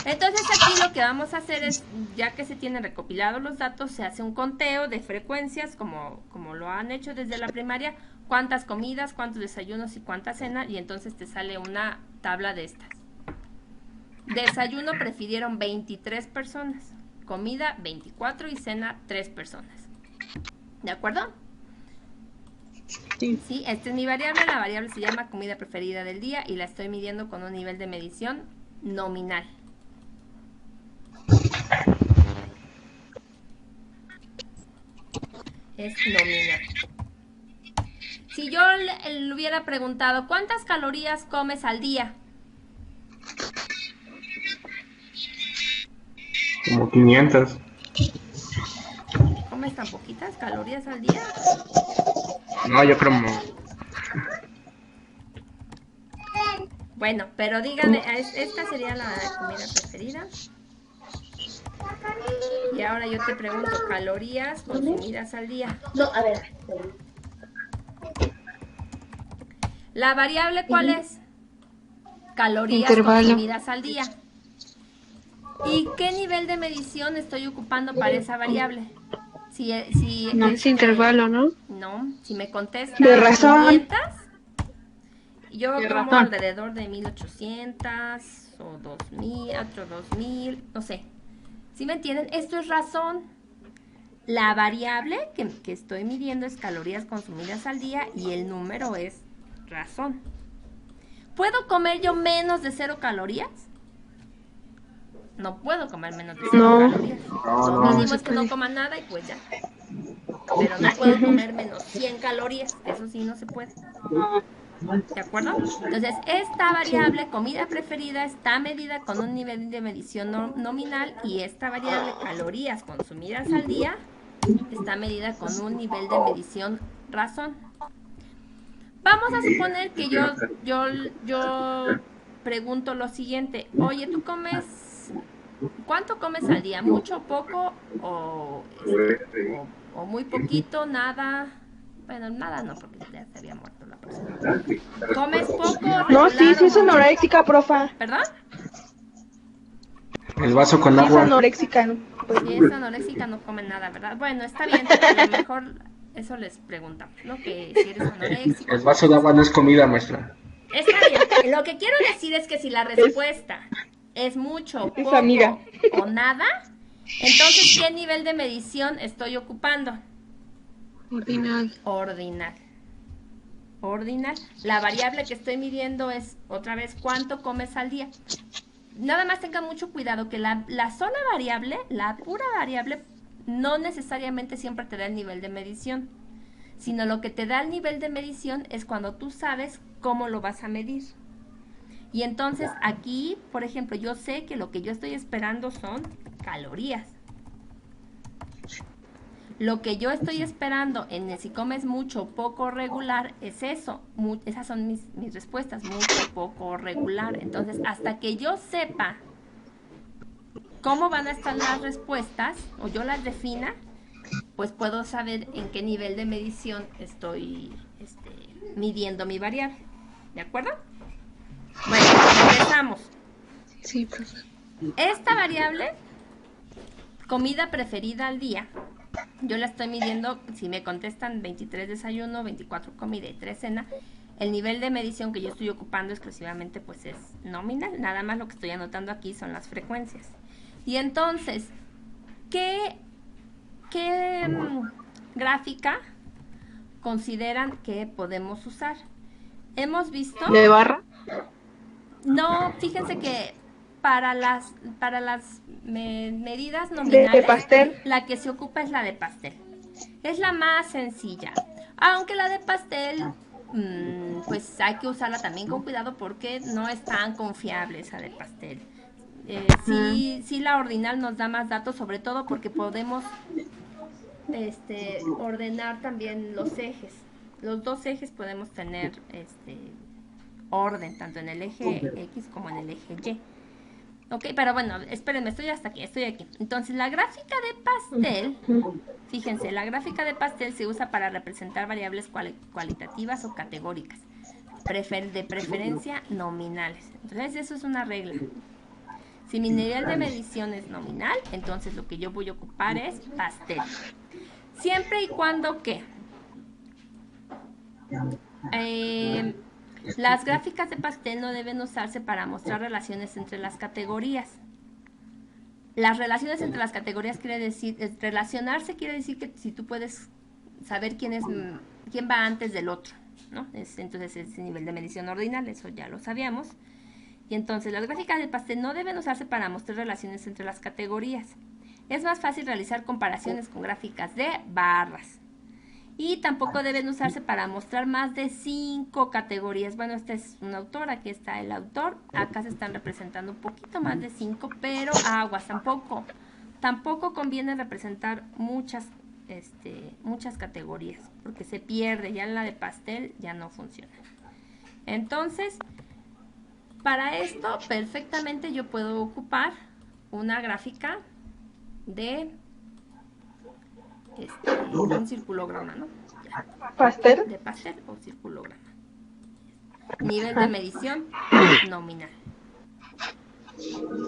Entonces aquí lo que vamos a hacer es, ya que se tienen recopilados los datos, se hace un conteo de frecuencias, como lo han hecho desde la primaria, cuántas comidas, cuántos desayunos y cuánta cena, y entonces te sale una tabla de estas. Desayuno prefirieron 23 personas, comida 24 y cena 3 personas. ¿De acuerdo? Sí, esta es mi variable, la variable se llama comida preferida del día y la estoy midiendo con un nivel de medición nominal. Es nominal. Si yo le hubiera preguntado, ¿cuántas calorías comes al día? Como 500. ¿Comes tan poquitas calorías al día? No, yo creo. Bueno, pero díganme, esta sería la comida preferida. Y ahora yo te pregunto, calorías consumidas al día. No, a ver. ¿La variable cuál es? Calorías consumidas al día. ¿Y qué nivel de medición estoy ocupando para esa variable? No es intervalo, ¿no? No, si me contestas de razón. 500, yo como alrededor de 1800 o 2000, otro 2000, no sé. ¿Sí me entienden? Esto es razón. La variable que estoy midiendo es calorías consumidas al día y el número es razón. ¿Puedo comer yo menos de 0 calorías? No puedo comer menos de 0 calorías. Lo mínimo es que no coma nada y pues ya. Pero no puedo comer menos 100 calorías. Eso sí no se puede. ¿De acuerdo? Entonces, esta variable, comida preferida, está medida con un nivel de medición nominal y esta variable, calorías consumidas al día, está medida con un nivel de medición razón. Vamos a suponer que yo pregunto lo siguiente. Oye, ¿tú comes... ¿Cuánto comes al día? ¿Mucho, poco o muy poquito, nada? Bueno, nada no, porque ya se había muerto la persona. ¿Comes poco? No, sí es anoréxica, profa. ¿Perdón? El vaso con agua. Es anoréxica. Si es anoréxica no come nada, ¿verdad? Bueno, está bien, a lo mejor Eso les preguntamos, ¿no? Que si eres anoréxico. El vaso de agua no es comida, maestra. Está bien. Lo que quiero decir es que si la respuesta es mucho, poco amiga. o nada, entonces, ¿qué nivel de medición estoy ocupando? Ordinal. Ordinal. La variable que estoy midiendo es, otra vez, ¿cuánto comes al día? Nada más tengan mucho cuidado que la sola variable, la pura variable, no necesariamente siempre te da el nivel de medición, sino lo que te da el nivel de medición es cuando tú sabes cómo lo vas a medir. Y entonces aquí, por ejemplo, yo sé que lo que yo estoy esperando son calorías. Lo que yo estoy esperando en el si comes mucho, poco, regular, es eso. Esas son mis respuestas, mucho, poco o regular. Entonces, hasta que yo sepa cómo van a estar las respuestas, o yo las defina, pues puedo saber en qué nivel de medición estoy midiendo mi variable. ¿De acuerdo? Bueno, empezamos. Sí, profe. Esta variable, comida preferida al día, yo la estoy midiendo, si me contestan 23 desayuno, 24 comida y 3 cena, el nivel de medición que yo estoy ocupando exclusivamente pues es nominal, nada más lo que estoy anotando aquí son las frecuencias. Y entonces, ¿qué gráfica consideran que podemos usar? Hemos visto... ¿De barra? No, fíjense que para las medidas nominales, de pastel. la que se ocupa es la de pastel. Es la más sencilla. Aunque la de pastel, pues hay que usarla también con cuidado porque no es tan confiable esa de pastel. Sí, la ordinal nos da más datos, sobre todo porque podemos ordenar también los ejes. Los dos ejes podemos tener orden, tanto en el eje X como en el eje Y. Ok, pero bueno, espérenme, estoy aquí. Entonces, la gráfica de pastel, fíjense, la gráfica de pastel se usa para representar variables cualitativas o categóricas, de preferencia nominales. Entonces, eso es una regla. Si mi nivel de medición es nominal, entonces lo que yo voy a ocupar es pastel. Siempre y cuando que las gráficas de pastel no deben usarse para mostrar relaciones entre las categorías. Las relaciones entre las categorías relacionarse quiere decir que si tú puedes saber quién va antes del otro, ¿no? Entonces ese nivel de medición ordinal, eso ya lo sabíamos. Y entonces las gráficas de pastel no deben usarse para mostrar relaciones entre las categorías. Es más fácil realizar comparaciones con gráficas de barras. Y tampoco deben usarse para mostrar más de 5 categorías. Bueno, esta es una autora, aquí está el autor. Acá se están representando un poquito más de 5, pero aguas, tampoco conviene representar muchas categorías, porque se pierde, ya en la de pastel ya no funciona. Entonces, para esto perfectamente yo puedo ocupar una gráfica de un circulograma, ¿no? ¿Pastel? De pastel o circulograma. Nivel de medición nominal.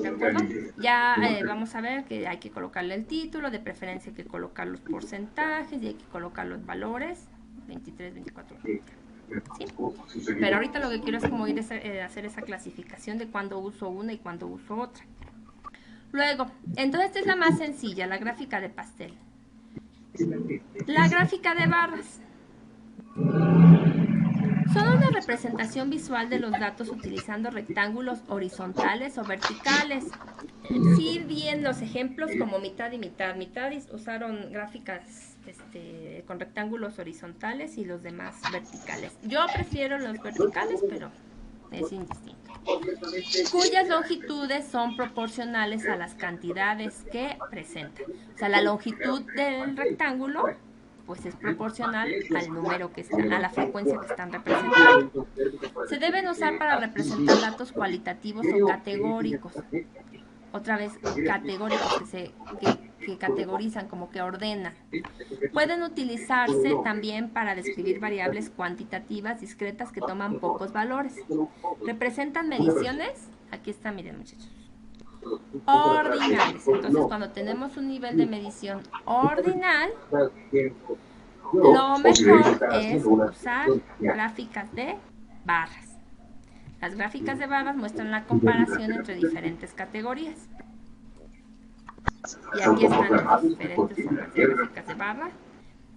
¿De acuerdo? Ya vamos a ver que hay que colocarle el título, de preferencia hay que colocar los porcentajes y hay que colocar los valores 23, 24, 30. ¿Sí? Pero ahorita lo que quiero es como ir a hacer esa clasificación de cuándo uso una y cuándo uso otra. Luego, entonces esta es la más sencilla, la gráfica de pastel. La gráfica de barras. Son una representación visual de los datos utilizando rectángulos horizontales o verticales. Si bien los ejemplos como mitad y mitad usaron gráficas con rectángulos horizontales y los demás verticales. Yo prefiero los verticales, pero es indistinto. Cuyas longitudes son proporcionales a las cantidades que presentan. O sea, la longitud del rectángulo pues es proporcional al número que está, a la frecuencia que están representando. Se deben usar para representar datos cualitativos o categóricos. Otra vez, categóricos que categorizan, como que ordenan. Pueden utilizarse también para describir variables cuantitativas discretas que toman pocos valores. Representan mediciones, aquí está, miren muchachos, ordinales. Entonces, cuando tenemos un nivel de medición ordinal, lo mejor es usar gráficas de barras. Las gráficas de barras muestran la comparación entre diferentes categorías. Y aquí están las diferentes formas de gráficas de barra.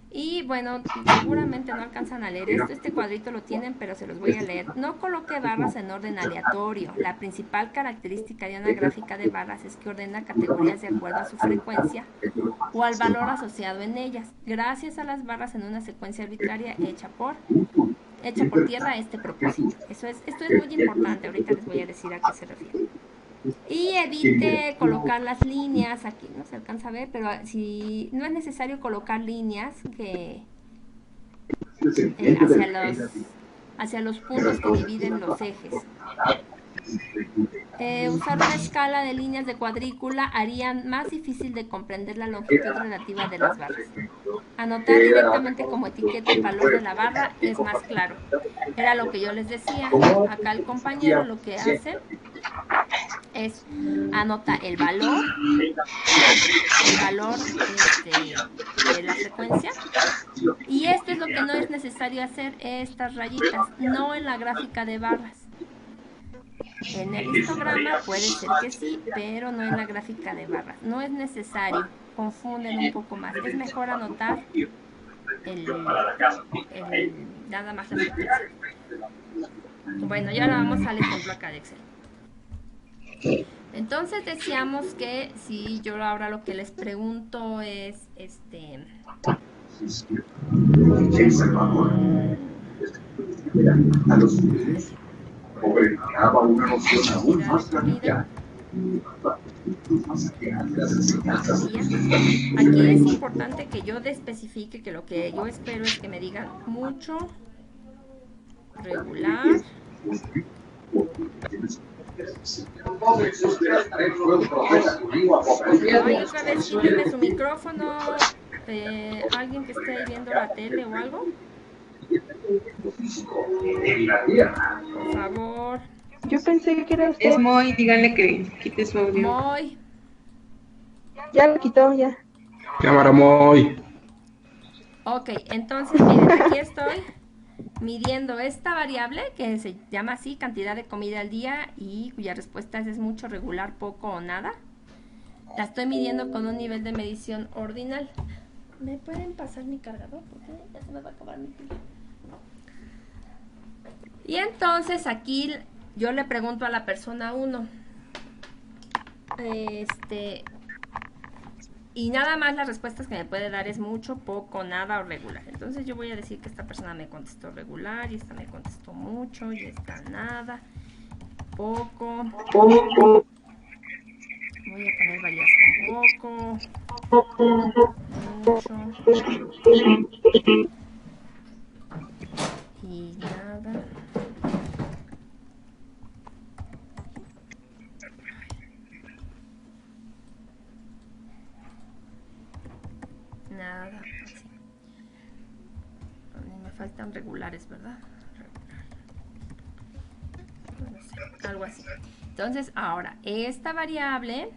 Y bueno, seguramente no alcanzan a leer esto. Este cuadrito lo tienen, pero se los voy a leer. No coloque barras en orden aleatorio. La principal característica de una gráfica de barras es que ordena categorías de acuerdo a su frecuencia o al valor asociado en ellas, gracias a las barras en una secuencia arbitraria hecha por tierra a este propósito. Esto es muy importante. Ahorita les voy a decir a qué se refiere. Y evite colocar las líneas, aquí no se alcanza a ver, pero si no es necesario colocar líneas que hacia los puntos que dividen los ejes. Usar una escala de líneas de cuadrícula harían más difícil de comprender la longitud relativa de las barras. Anotar directamente como etiqueta el valor de la barra es más claro. Era lo que yo les decía. Acá el compañero lo que hace es anota el valor de la frecuencia, y esto es lo que no es necesario hacer, estas rayitas, no en la gráfica de barras. En el histograma puede ser que sí, pero no en la gráfica de barras. No es necesario, confunden un poco más. Es mejor anotar nada más la frecuencia. Bueno, y ahora vamos al ejemplo acá de Excel. Entonces decíamos que si yo ahora lo que les pregunto es aquí es importante que yo especifique que lo que yo espero es que me digan mucho, regular. Ay, otra vez quítenme su micrófono. ¿Alguien que esté viendo la tele o algo? Por favor. Yo pensé que era usted. Es Moy, díganle que quite su audio. Moy. Ya lo quitó, ya. Cámara Moy. Ok, entonces miren, aquí estoy midiendo esta variable que se llama así, cantidad de comida al día, y cuya respuesta es mucho, regular, poco o nada. La estoy midiendo con un nivel de medición ordinal. ¿Me pueden pasar mi cargador? Porque ya se me va a acabar mi pila. Y entonces aquí yo le pregunto a la persona 1. Y nada más las respuestas que me puede dar es mucho, poco, nada o regular. Entonces yo voy a decir que esta persona me contestó regular, y esta me contestó mucho, y esta nada, poco. Voy a poner varias con poco, mucho y nada. Nada, así. Me faltan regulares, ¿verdad? No sé, algo así. Entonces, ahora, esta variable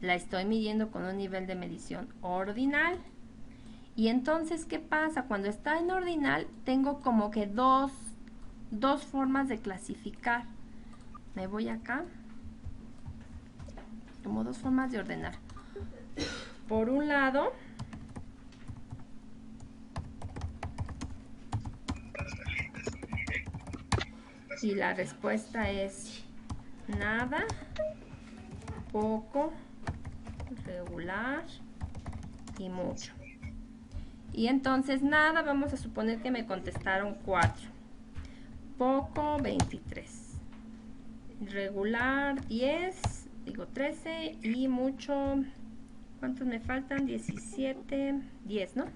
la estoy midiendo con un nivel de medición ordinal. Y entonces, ¿qué pasa? Cuando está en ordinal, tengo como que dos formas de clasificar. Me voy acá. Como dos formas de ordenar. Por un lado, y la respuesta es nada, poco, regular y mucho. Y entonces nada, vamos a suponer que me contestaron 4, poco 23, regular 10, digo 13, y mucho, ¿cuántos me faltan? 17, 10, ¿no?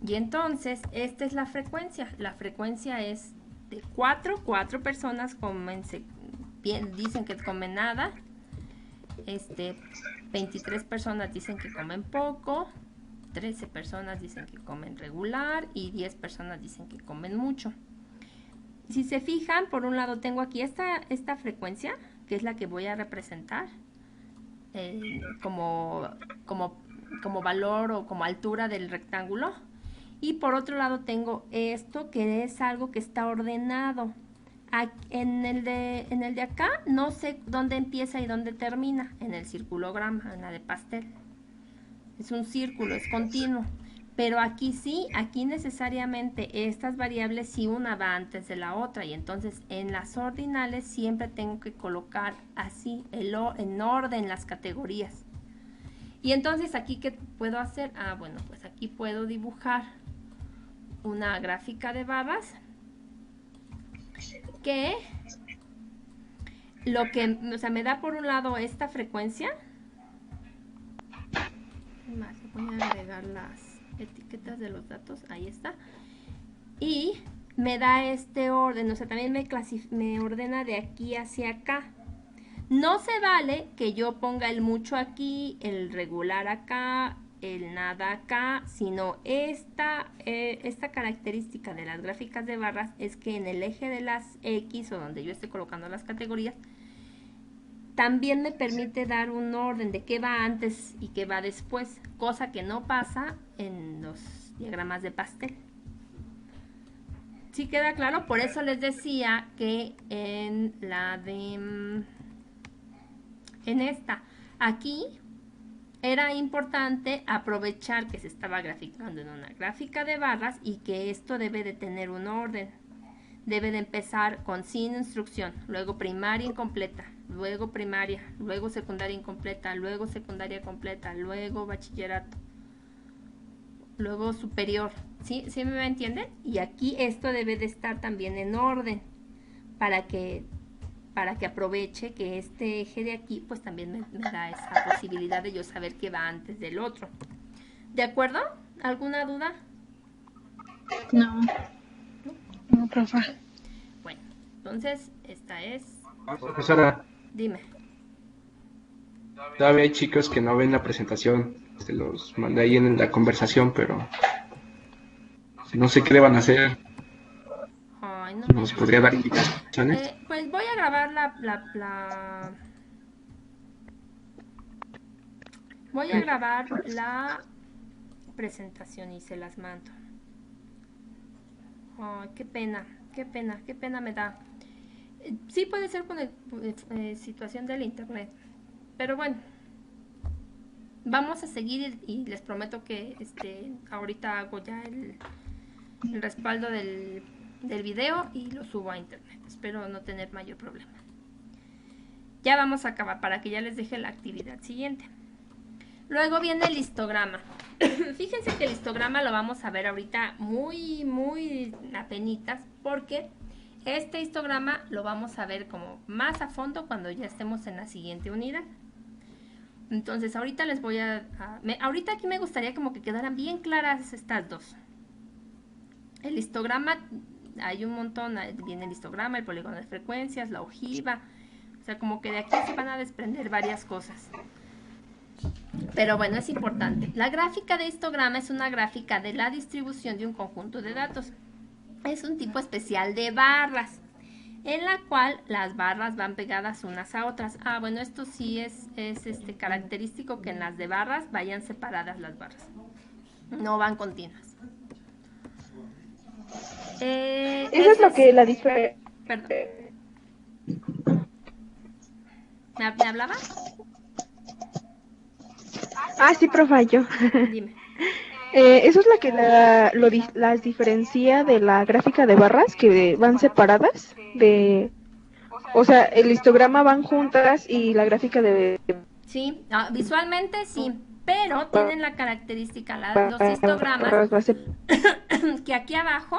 Y entonces, esta es la frecuencia. La frecuencia es de 4 personas comen, dicen que comen nada. 23 personas dicen que comen poco. 13 personas dicen que comen regular y 10 personas dicen que comen mucho. Si se fijan, por un lado tengo aquí esta frecuencia, que es la que voy a representar como valor o como altura del rectángulo. Y por otro lado tengo esto, que es algo que está ordenado. En el de acá no sé dónde empieza y dónde termina, en el circulograma, en la de pastel. Es un círculo, es continuo. Pero aquí sí, aquí necesariamente estas variables sí una va antes de la otra. Y entonces en las ordinales siempre tengo que colocar así, en orden las categorías. Y entonces aquí, ¿qué puedo hacer? Bueno, pues aquí puedo dibujar una gráfica de barras que me da por un lado esta frecuencia. Más, voy a agregar las etiquetas de los datos, ahí está. Y me da este orden, o sea, también me ordena de aquí hacia acá. No se vale que yo ponga el mucho aquí, el regular acá, el nada acá, sino esta característica de las gráficas de barras es que en el eje de las X, o donde yo estoy colocando las categorías, también me permite dar un orden de qué va antes y qué va después, cosa que no pasa en los diagramas de pastel. ¿Sí queda claro? Por eso les decía que en esta, aquí era importante aprovechar que se estaba graficando en una gráfica de barras y que esto debe de tener un orden. Debe de empezar con sin instrucción, luego primaria incompleta, luego primaria, luego secundaria incompleta, luego secundaria completa, luego bachillerato, luego superior. ¿Sí me entienden? Y aquí esto debe de estar también en orden para que aproveche que este eje de aquí pues también me da esa posibilidad de yo saber qué va antes del otro. ¿De acuerdo? ¿Alguna duda? No. No, profe. Bueno, entonces esta es... Profesora, Dime. todavía hay chicos que no ven la presentación. Se los mandé ahí en la conversación, pero no sé qué le van a hacer. Ay, no ¿Nos podría dar indicaciones? pues voy a grabar voy a grabar la presentación y se las mando. Ay, qué pena me da. Sí puede ser con situación del internet, pero bueno, vamos a seguir y les prometo que ahorita hago ya el respaldo del video y lo subo a internet. Espero no tener mayor problema. Ya vamos a acabar para que ya les deje la actividad siguiente. Luego viene el histograma. Fíjense que el histograma lo vamos a ver ahorita muy apenitas, porque este histograma lo vamos a ver como más a fondo cuando ya estemos en la siguiente unidad. Entonces ahorita les voy ahorita aquí me gustaría como que quedaran bien claras estas dos. El histograma, hay un montón, viene el histograma, el polígono de frecuencias, la ojiva, o sea, como que de aquí se van a desprender varias cosas. Pero bueno, es importante. La gráfica de histograma es una gráfica de la distribución de un conjunto de datos. Es un tipo especial de barras, en la cual las barras van pegadas unas a otras. Bueno, esto sí es característico, que en las de barras vayan separadas las barras, no van continuas. Eso es lo que la diferencia. Perdón. ¿Me hablaba? Sí, profe, yo. Dime. Eso es lo que las diferencia de la gráfica de barras, que van separadas o sea, el histograma van juntas y la gráfica de... Sí, visualmente sí, pero tienen la característica, los histogramas, que aquí abajo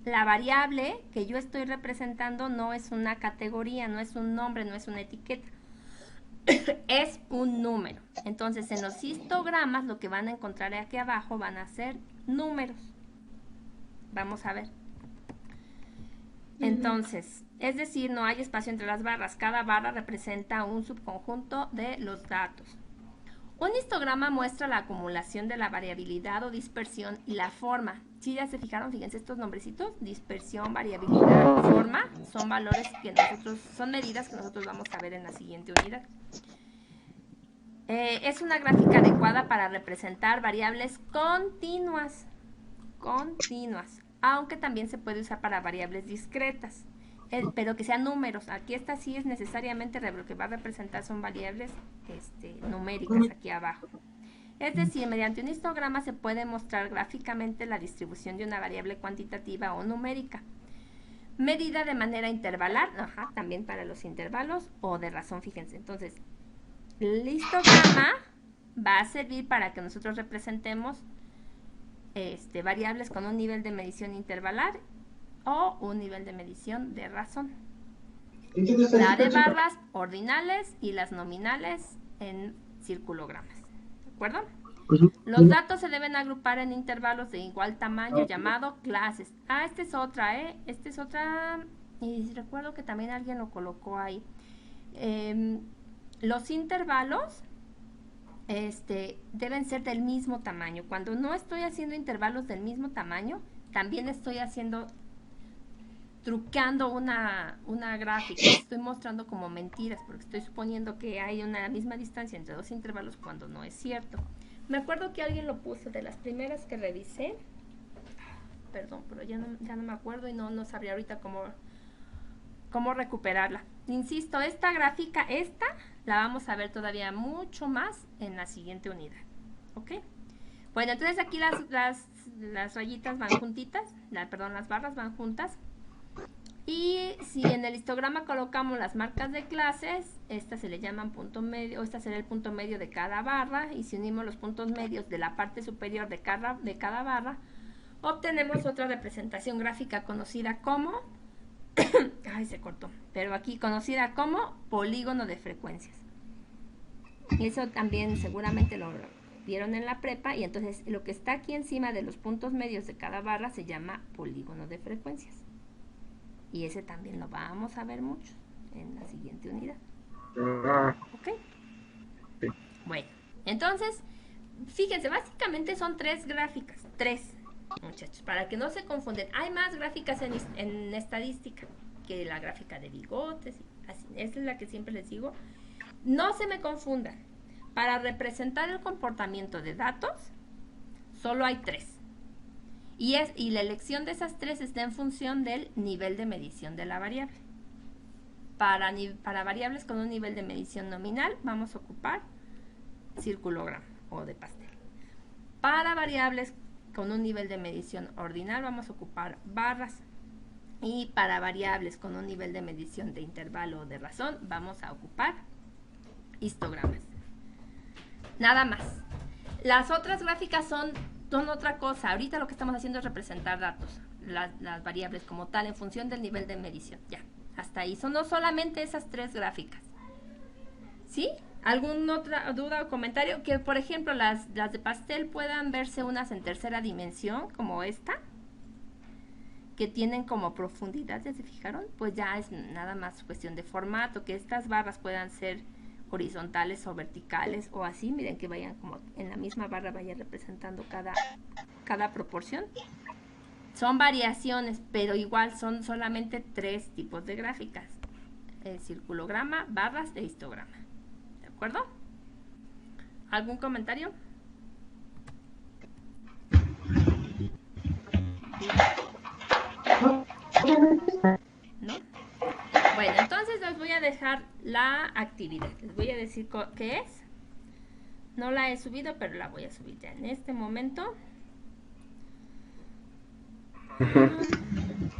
la variable que yo estoy representando no es una categoría, no es un nombre, no es una etiqueta. Es un número. Entonces en los histogramas lo que van a encontrar aquí abajo van a ser números. Vamos a ver. Entonces, es decir, no hay espacio entre las barras. Cada barra representa un subconjunto de los datos. Un histograma muestra la acumulación de la variabilidad o dispersión y la forma. Si ya se fijaron, fíjense estos nombrecitos, dispersión, variabilidad, forma, son valores que son medidas que nosotros vamos a ver en la siguiente unidad. Es una gráfica adecuada para representar variables continuas, aunque también se puede usar para variables discretas, pero que sean números. Aquí esta sí es necesariamente lo que va a representar son variables numéricas aquí abajo. Es decir, mediante un histograma se puede mostrar gráficamente la distribución de una variable cuantitativa o numérica, medida de manera intervalar, también para los intervalos, o de razón, fíjense. Entonces, el histograma va a servir para que nosotros representemos variables con un nivel de medición intervalar o un nivel de medición de razón. La de barras ordinales y las nominales en circulogramas. ¿De acuerdo? Los datos se deben agrupar en intervalos de igual tamaño llamado clases. Esta es otra, Esta es otra, y recuerdo que también alguien lo colocó ahí. Los intervalos deben ser del mismo tamaño. Cuando no estoy haciendo intervalos del mismo tamaño, también estoy trucando una gráfica. Estoy mostrando como mentiras, porque estoy suponiendo que hay una misma distancia entre dos intervalos cuando no es cierto. Me acuerdo que alguien lo puso de las primeras que revisé. Perdón, pero ya no me acuerdo y no sabría ahorita cómo recuperarla. Insisto, esta gráfica, la vamos a ver todavía mucho más en la siguiente unidad. ¿Ok? Bueno, entonces aquí las rayitas van juntitas, las barras van juntas. Y si en el histograma colocamos las marcas de clases, estas se le llaman punto medio, esta será el punto medio de cada barra, y si unimos los puntos medios de la parte superior de cada barra, obtenemos otra representación gráfica conocida como, ay, se cortó, pero aquí conocida como polígono de frecuencias. Eso también seguramente lo vieron en la prepa, y entonces lo que está aquí encima de los puntos medios de cada barra se llama polígono de frecuencias. Y ese también lo vamos a ver mucho en la siguiente unidad. ¿Ok? Sí. Bueno, entonces, fíjense, básicamente son 3 gráficas. 3, muchachos, para que no se confunden. Hay más gráficas en estadística que la gráfica de bigotes. Así. Esta es la que siempre les digo. No se me confundan. Para representar el comportamiento de datos, solo hay 3. Y la elección de esas 3 está en función del nivel de medición de la variable. Para variables con un nivel de medición nominal, vamos a ocupar circulograma o de pastel. Para variables con un nivel de medición ordinal, vamos a ocupar barras. Y para variables con un nivel de medición de intervalo o de razón, vamos a ocupar histogramas. Nada más. Las otras gráficas son otra cosa. Ahorita lo que estamos haciendo es representar datos, las variables como tal, en función del nivel de medición. Ya, hasta ahí. Son no solamente esas 3 gráficas. ¿Sí? ¿Alguna otra duda o comentario? Que, por ejemplo, las de pastel puedan verse unas en tercera dimensión, como esta, que tienen como profundidad, ¿ya se fijaron? Pues ya es nada más cuestión de formato, que estas barras puedan ser horizontales o verticales o así, miren que vayan como en la misma barra vaya representando cada proporción. Son variaciones, pero igual son solamente 3 tipos de gráficas: circulograma, barras e histograma. ¿De acuerdo? ¿Algún comentario? ¿No? Bueno, entonces les voy a dejar la actividad. Les voy a decir qué es. No la he subido, pero la voy a subir ya en este momento.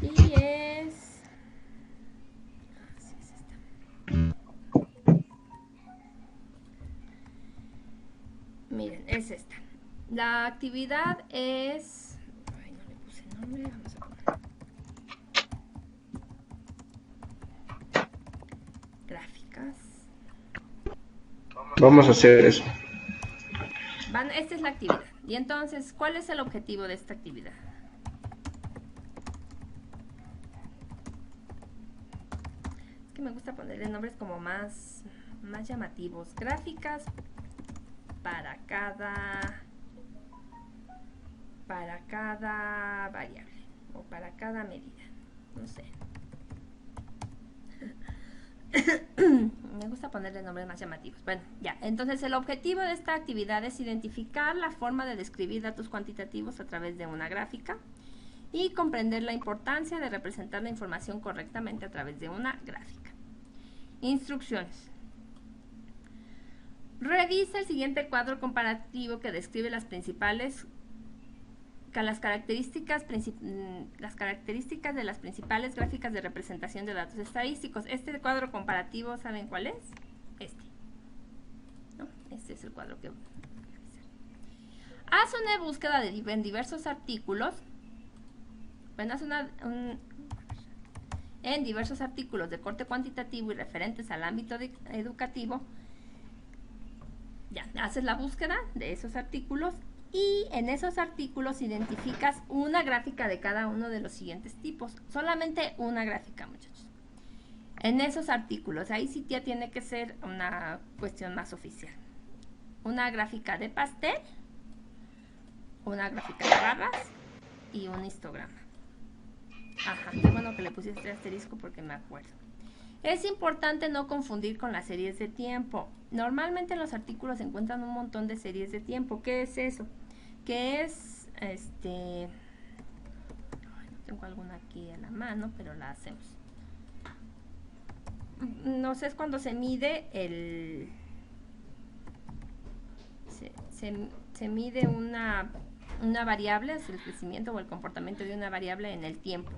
Y es... Así es esta. Miren, es esta. La actividad es... Ay, no le puse nombre. Vamos a poner... Gráficas. Vamos a hacer eso. Esta es la actividad. Y entonces, ¿cuál es el objetivo de esta actividad? Es que me gusta ponerle nombres como más llamativos. Gráficas para cada variable o para cada medida, no sé. Me gusta ponerle nombres más llamativos. Bueno, ya. Entonces, el objetivo de esta actividad es identificar la forma de describir datos cuantitativos a través de una gráfica y comprender la importancia de representar la información correctamente a través de una gráfica. Instrucciones. Revisa el siguiente cuadro comparativo que describe las características de las principales gráficas de representación de datos estadísticos. Este cuadro comparativo, ¿saben cuál es? Este. ¿No? Este es el cuadro que voy a revisar. Haz una búsqueda en diversos artículos. Bueno, en diversos artículos de corte cuantitativo y referentes al ámbito educativo. Ya, haces la búsqueda de esos artículos y en esos artículos identificas una gráfica de cada uno de los siguientes tipos. Solamente una gráfica, muchachos. En esos artículos, ahí sí ya tiene que ser una cuestión más oficial. Una gráfica de pastel, una gráfica de barras y un histograma. Ajá, qué bueno que le pusiste este asterisco porque me acuerdo. Es importante no confundir con las series de tiempo. Normalmente en los artículos se encuentran un montón de series de tiempo. ¿Qué es eso? Que es, no tengo alguna aquí a la mano, pero la hacemos. No sé, es cuando se mide se mide una variable, es el crecimiento o el comportamiento de una variable en el tiempo.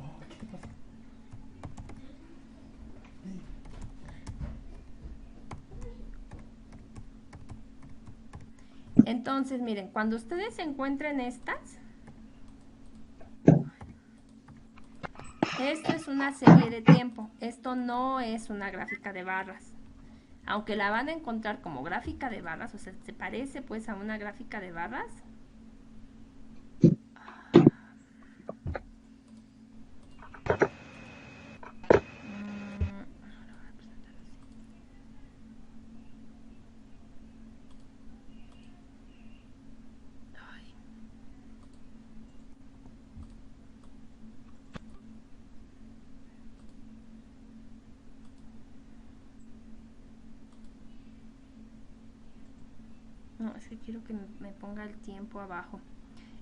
Entonces, miren, cuando ustedes encuentren estas, esto es una serie de tiempo, esto no es una gráfica de barras. Aunque la van a encontrar como gráfica de barras, o sea, se parece pues a una gráfica de barras. No, es que quiero que me ponga el tiempo abajo.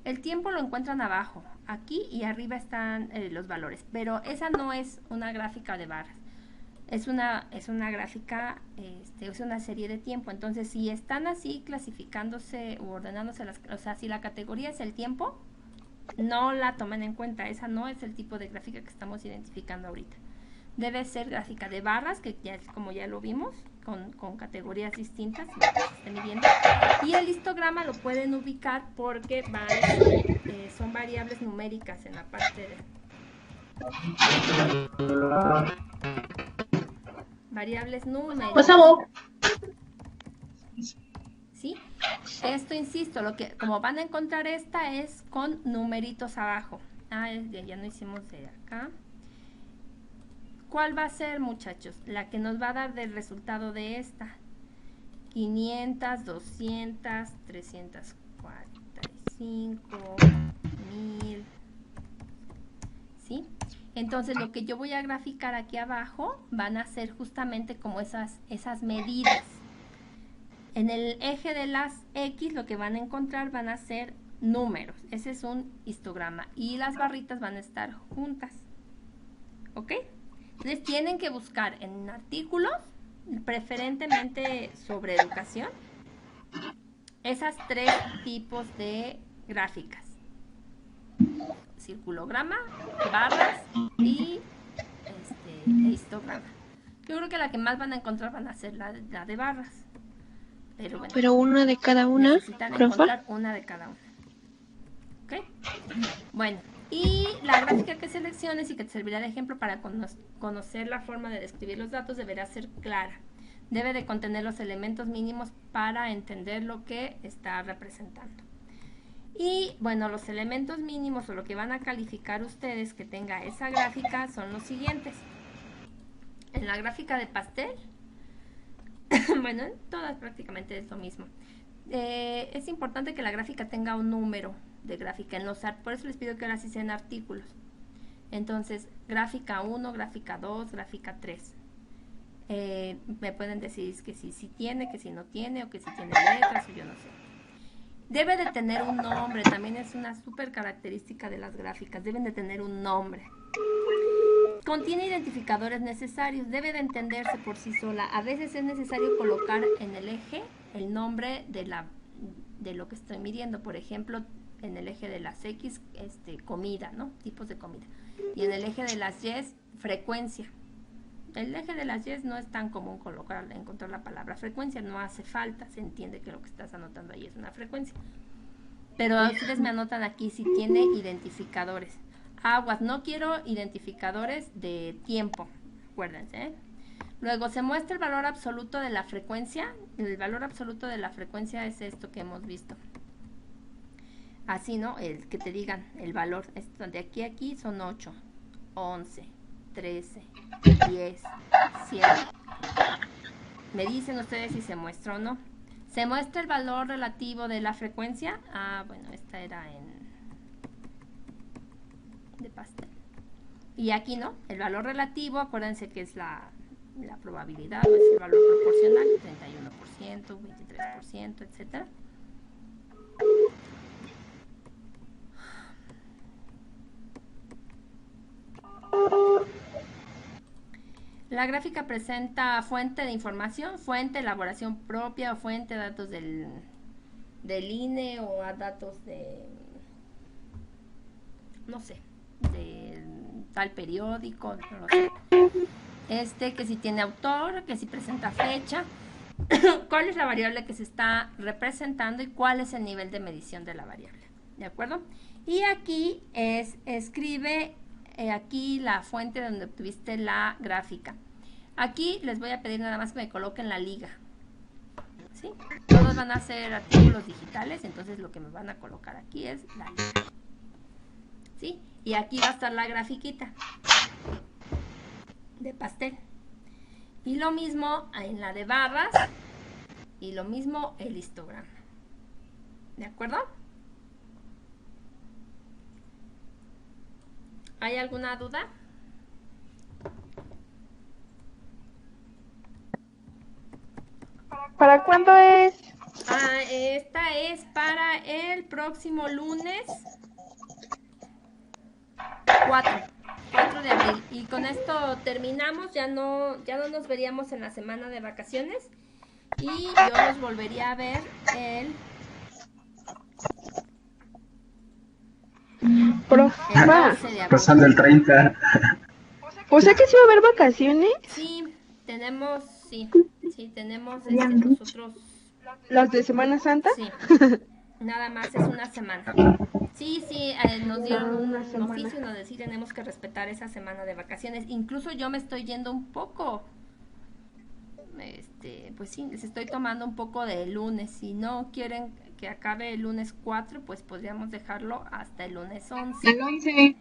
El tiempo lo encuentran abajo, aquí y arriba están los valores, pero esa no es una gráfica de barras. Es una gráfica, es una serie de tiempo. Entonces, si están así clasificándose u ordenándose, o sea, si la categoría es el tiempo, no la tomen en cuenta. Esa no es el tipo de gráfica que estamos identificando ahorita. Debe ser gráfica de barras, que ya, como ya lo vimos, con categorías distintas, midiendo. Y el histograma lo pueden ubicar porque son variables numéricas en la parte de... Variables numéricas. ¿Sí? Esto, insisto, como van a encontrar esta es con numeritos abajo. Ya no hicimos de acá. ¿Cuál va a ser, muchachos? La que nos va a dar del resultado de esta. 500, 200, 345, 1000. ¿Sí? Entonces, lo que yo voy a graficar aquí abajo van a ser justamente como esas medidas. En el eje de las X lo que van a encontrar van a ser números. Ese es un histograma. Y las barritas van a estar juntas. ¿Ok? Entonces tienen que buscar en artículos, preferentemente sobre educación, esas tres tipos de gráficas. Circulograma, barras y histograma. Yo creo que la que más van a encontrar van a ser la de barras. Pero bueno, Pero una de cada una, necesitan encontrar una de cada una. ¿Ok? Bueno. Y la gráfica que selecciones y que te servirá de ejemplo para conocer la forma de describir los datos deberá ser clara. Debe de contener los elementos mínimos para entender lo que está representando. Y bueno, los elementos mínimos o lo que van a calificar ustedes que tenga esa gráfica son los siguientes. En la gráfica de pastel, bueno, en todas prácticamente es lo mismo. es importante que la gráfica tenga un número de gráfica en los por eso les pido que ahora sí sean artículos. Entonces, gráfica 1, gráfica 2, gráfica 3. Me pueden decir que si tiene, que si no tiene, o que si tiene letras, o yo no sé. Debe de tener un nombre, también es una súper característica de las gráficas, deben de tener un nombre. Contiene identificadores necesarios, debe de entenderse por sí sola. A veces es necesario colocar en el eje el nombre de lo que estoy midiendo. Por ejemplo, en el eje de las X, comida, ¿no? Tipos de comida. Y en el eje de las Y, frecuencia. El eje de las Y no es tan común encontrar la palabra frecuencia, no hace falta, se entiende que lo que estás anotando ahí es una frecuencia. Pero ustedes me anotan aquí si tiene identificadores. Aguas, no quiero identificadores de tiempo, acuérdense, ¿eh? Luego se muestra el valor absoluto de la frecuencia. El valor absoluto de la frecuencia es esto que hemos visto. Así, ¿no? El que te digan el valor. Esto de aquí a aquí son 8, 11, 13, 10, 7. Me dicen ustedes si se muestra o no. ¿Se muestra el valor relativo de la frecuencia? Ah, bueno, esta era de pastel. Y aquí no, el valor relativo, acuérdense que es la probabilidad, o es el valor proporcional, 31%, 23%, etcétera. La gráfica presenta fuente de información, fuente, elaboración propia, o fuente, datos del INE, o datos de, no sé, de tal periódico, no lo sé. Que si tiene autor, que si presenta fecha, cuál es la variable que se está representando y cuál es el nivel de medición de la variable, ¿de acuerdo? Y aquí escribe aquí la fuente donde obtuviste la gráfica. Aquí les voy a pedir nada más que me coloquen la liga, ¿sí? Todos van a ser artículos digitales, entonces lo que me van a colocar aquí es la liga, ¿sí? Y aquí va a estar la grafiquita de pastel. Y lo mismo en la de barras, y lo mismo el histograma, ¿de acuerdo? ¿Hay alguna duda? ¿Para cuándo es? Esta es para el próximo lunes 4 de abril. Y con esto terminamos, ya no nos veríamos en la semana de vacaciones. Y yo los volvería a ver el 12 de abril. Pasando el 30. O sea que sí va a haber vacaciones. Sí, tenemos nosotros. ¿Las de Semana Santa? Sí, nada más es una semana. Sí, nos dieron un oficio donde decir tenemos que respetar esa semana de vacaciones. Incluso yo me estoy yendo un poco, pues sí, les estoy tomando un poco de lunes. Si no quieren que acabe el lunes 4, pues podríamos dejarlo hasta el lunes 11. El 11.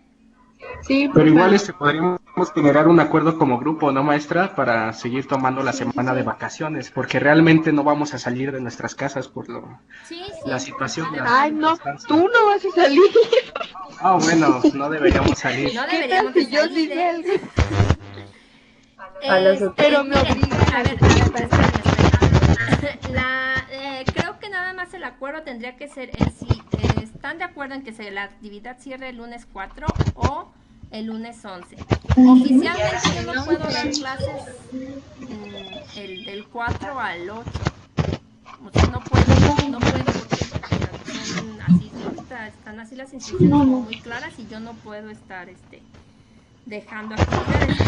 Sí, pero igual podríamos generar un acuerdo como grupo, ¿no, maestra? Para seguir tomando la semana de vacaciones, porque realmente no vamos a salir de nuestras casas por la situación. Ay, no, tú no vas a salir. Ah, bueno, no deberíamos salir. No deberíamos de salir. Pero me obligan. A ver, creo que nada más el acuerdo tendría que ser si están de acuerdo en que la actividad cierre el lunes 4 o el lunes 11. Oficialmente yo no puedo dar clases del 4 al 8. O sea, no puedo porque están así las instrucciones como muy claras y yo no puedo estar dejando actividades.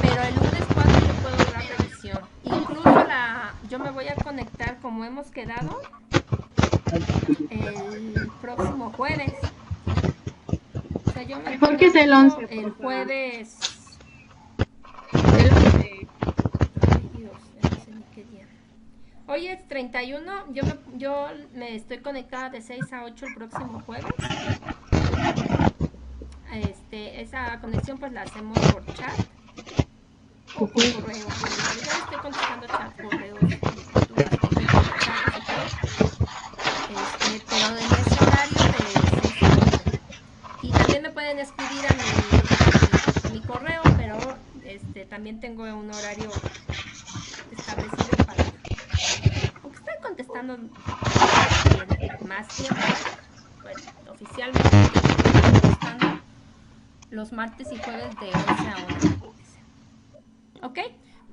Pero el lunes 4 yo puedo dar revisión. Incluso yo me voy a conectar como hemos quedado el próximo jueves. O sea, yo me porque es el 11. El jueves. Hoy es 31. Yo me estoy conectada de 6 a 8 el próximo jueves. Esa conexión pues la hacemos por chat o por correo. Yo estoy contestando chat, correo. también me pueden escribir a mi correo, pero también tengo un horario establecido para... Porque estoy contestando más tiempo. Bueno, oficialmente estoy contestando los martes y jueves de 11 a 1. ¿Ok?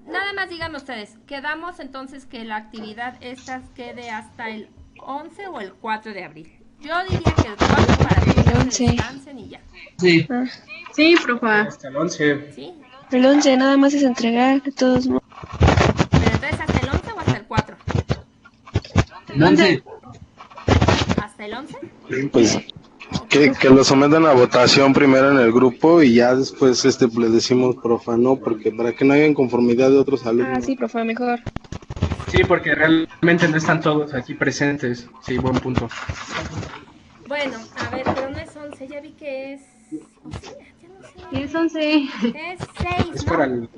Nada más díganme ustedes, ¿quedamos entonces que la actividad esta quede hasta el 11 o el 4 de abril? Yo diría que el 4 para que todos descansen y ya. Sí. Sí, profa. Hasta el 11. ¿Sí? El 11 nada más es entregar de todos modos. ¿Pero entonces hasta el 11 o hasta el 4? El 11. ¿Hasta el 11? Pues que lo sometan a votación primero en el grupo y ya después le decimos profa, no, porque para que no haya inconformidad de otros alumnos. Ah, sí, profa, mejor. Sí, porque realmente no están todos aquí presentes. Sí, buen punto. Bueno, a ver, pero no es 11, ya vi que es... O sea, ya no sé. Sí, es 11. Es 6, Es ¿no? para el...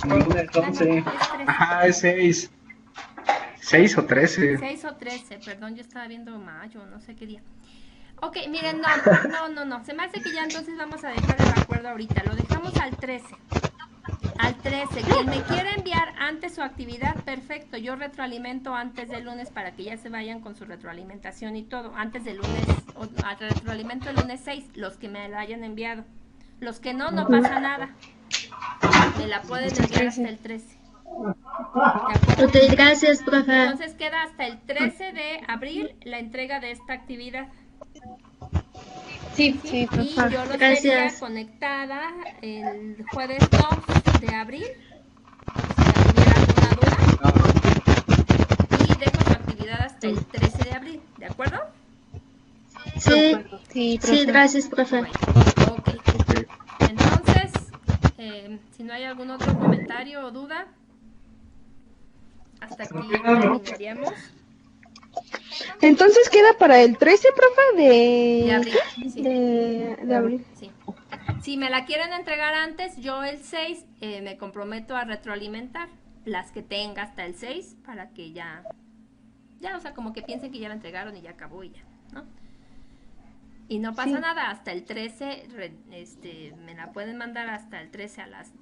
No, es 11. Ajá, es 6. 6 o 13. 6 o 13, perdón, yo estaba viendo mayo, no sé qué día. Ok, miren, no. Se me hace que ya entonces vamos a dejar el acuerdo ahorita. Lo dejamos al 13. Al 13. Quien me quiera enviar antes su actividad, perfecto. Yo retroalimento antes del lunes para que ya se vayan con su retroalimentación y todo. Antes del lunes, retroalimento el lunes 6, los que me la hayan enviado. Los que no pasa nada. Me la pueden enviar hasta el 13. Ok, gracias, profe. Entonces queda hasta el 13 de abril la entrega de esta actividad. Sí, ¿Sí? profe. Y yo lo Gracias. sería conectada el jueves 2 de abril. Si tuviera alguna duda. Y dejo su actividad hasta el 13 de abril. ¿De acuerdo? Sí, Sí, profe. sí, gracias, profe. Ok. Entonces, si no hay algún otro comentario o duda, hasta aquí terminaríamos. Entonces queda para el 13, profe, De abril. Sí. de abril. Sí. Si me la quieren entregar antes, yo el 6 me comprometo a retroalimentar las que tenga hasta el 6 para que ya, o sea, como que piensen que ya la entregaron y ya acabó y ya, ¿no? Y no pasa nada, hasta el 13, me la pueden mandar hasta el 13 a las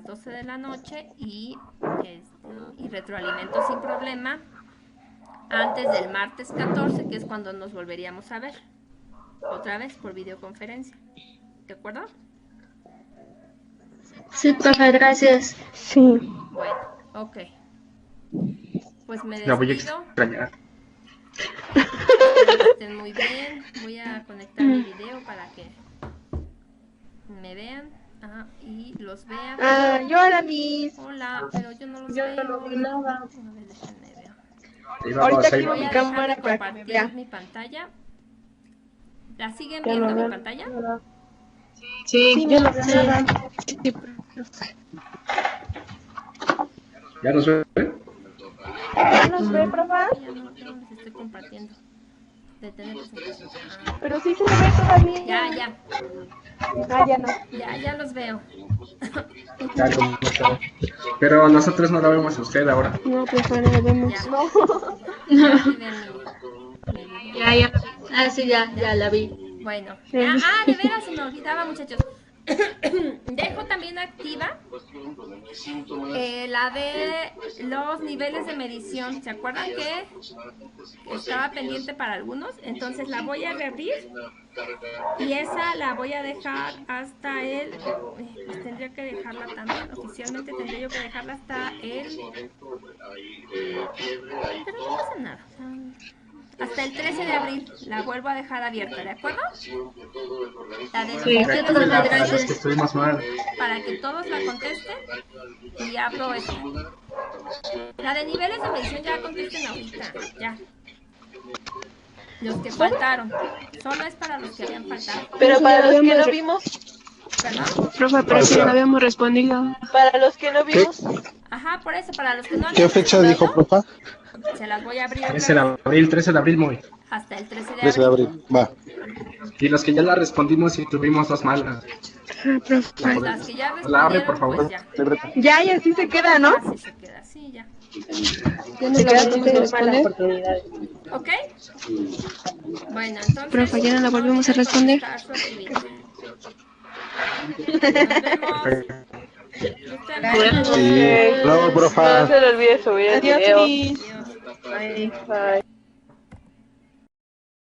12 de la noche y retroalimento sin problema antes del martes 14, que es cuando nos volveríamos a ver otra vez por videoconferencia. ¿De acuerdo? Sí, profe, gracias. Sí. Bueno, ok. Pues me La voy a despido. extrañar. Que estén muy bien. Voy a conectar mi video para que me vean y los vean. Ah, yo a la Miss. Hola, pero yo no los Yo veo. no vi nada. A ver, déjenme ver. Ahí Ahorita vamos, ahí activo Voy mi a vamos. cámara dejar de para que me compartir vea. mi pantalla. ¿La siguen viendo mi pantalla? Sí, yo no veo nada. ¿Ya nos ve? ¿Ya nos ve, profe? Ya no les estoy compartiendo. Detener presentación. Pero sí se le ve todavía. Ya. Ah, ya no. Ya los veo. Ya, ¿cómo está? Pero nosotros no la vemos a usted ahora. No, profe, no lo vemos. Ya. No. Ya, aquí ven mi video. Ya. Ah, sí, ya la vi. Bueno, de veras se me olvidaba, muchachos. Dejo también activa la de los niveles de medición. ¿Se acuerdan que estaba pendiente para algunos? Entonces la voy a reabrir y esa la voy a dejar hasta el... Pues tendría que dejarla también, oficialmente tendría yo que dejarla hasta el... Pero no pasa nada, o sea, hasta el 13 de abril la vuelvo a dejar abierta, ¿de acuerdo? La de los niveles de Gracias, medición, que estuvimos mal. para que todos la contesten y ya aprovechen. La de niveles de medición ya contesten ahorita, ya. Los que faltaron. Solo es para los que habían faltado. Pero para los que no vimos, ¿Perdón? Profe, pero si no habíamos respondido. para los que no vimos, Ajá, por eso, para los que no ¿Qué habían fecha dijo, respondido, profa? se las voy a abrir otra 13 de vez abril, 13 de abril, muy. hasta el 13 de 13 de abril. abril, va. Y los que ya la respondimos y tuvimos dos malas. Ah, profe. Las que ya La abre, respondieron, por favor. pues ya. Libreta. Ya, y así se queda, ¿no? Así se queda, sí, ya. Ya nos la volvemos a responder. ¿Ok? Bueno, entonces... Profe, ya no la volvemos a responder. Nos vemos. Sí. Luego, profa. No se le olvide subir el Adiós, video. Liz. Adiós. Bye. Bye.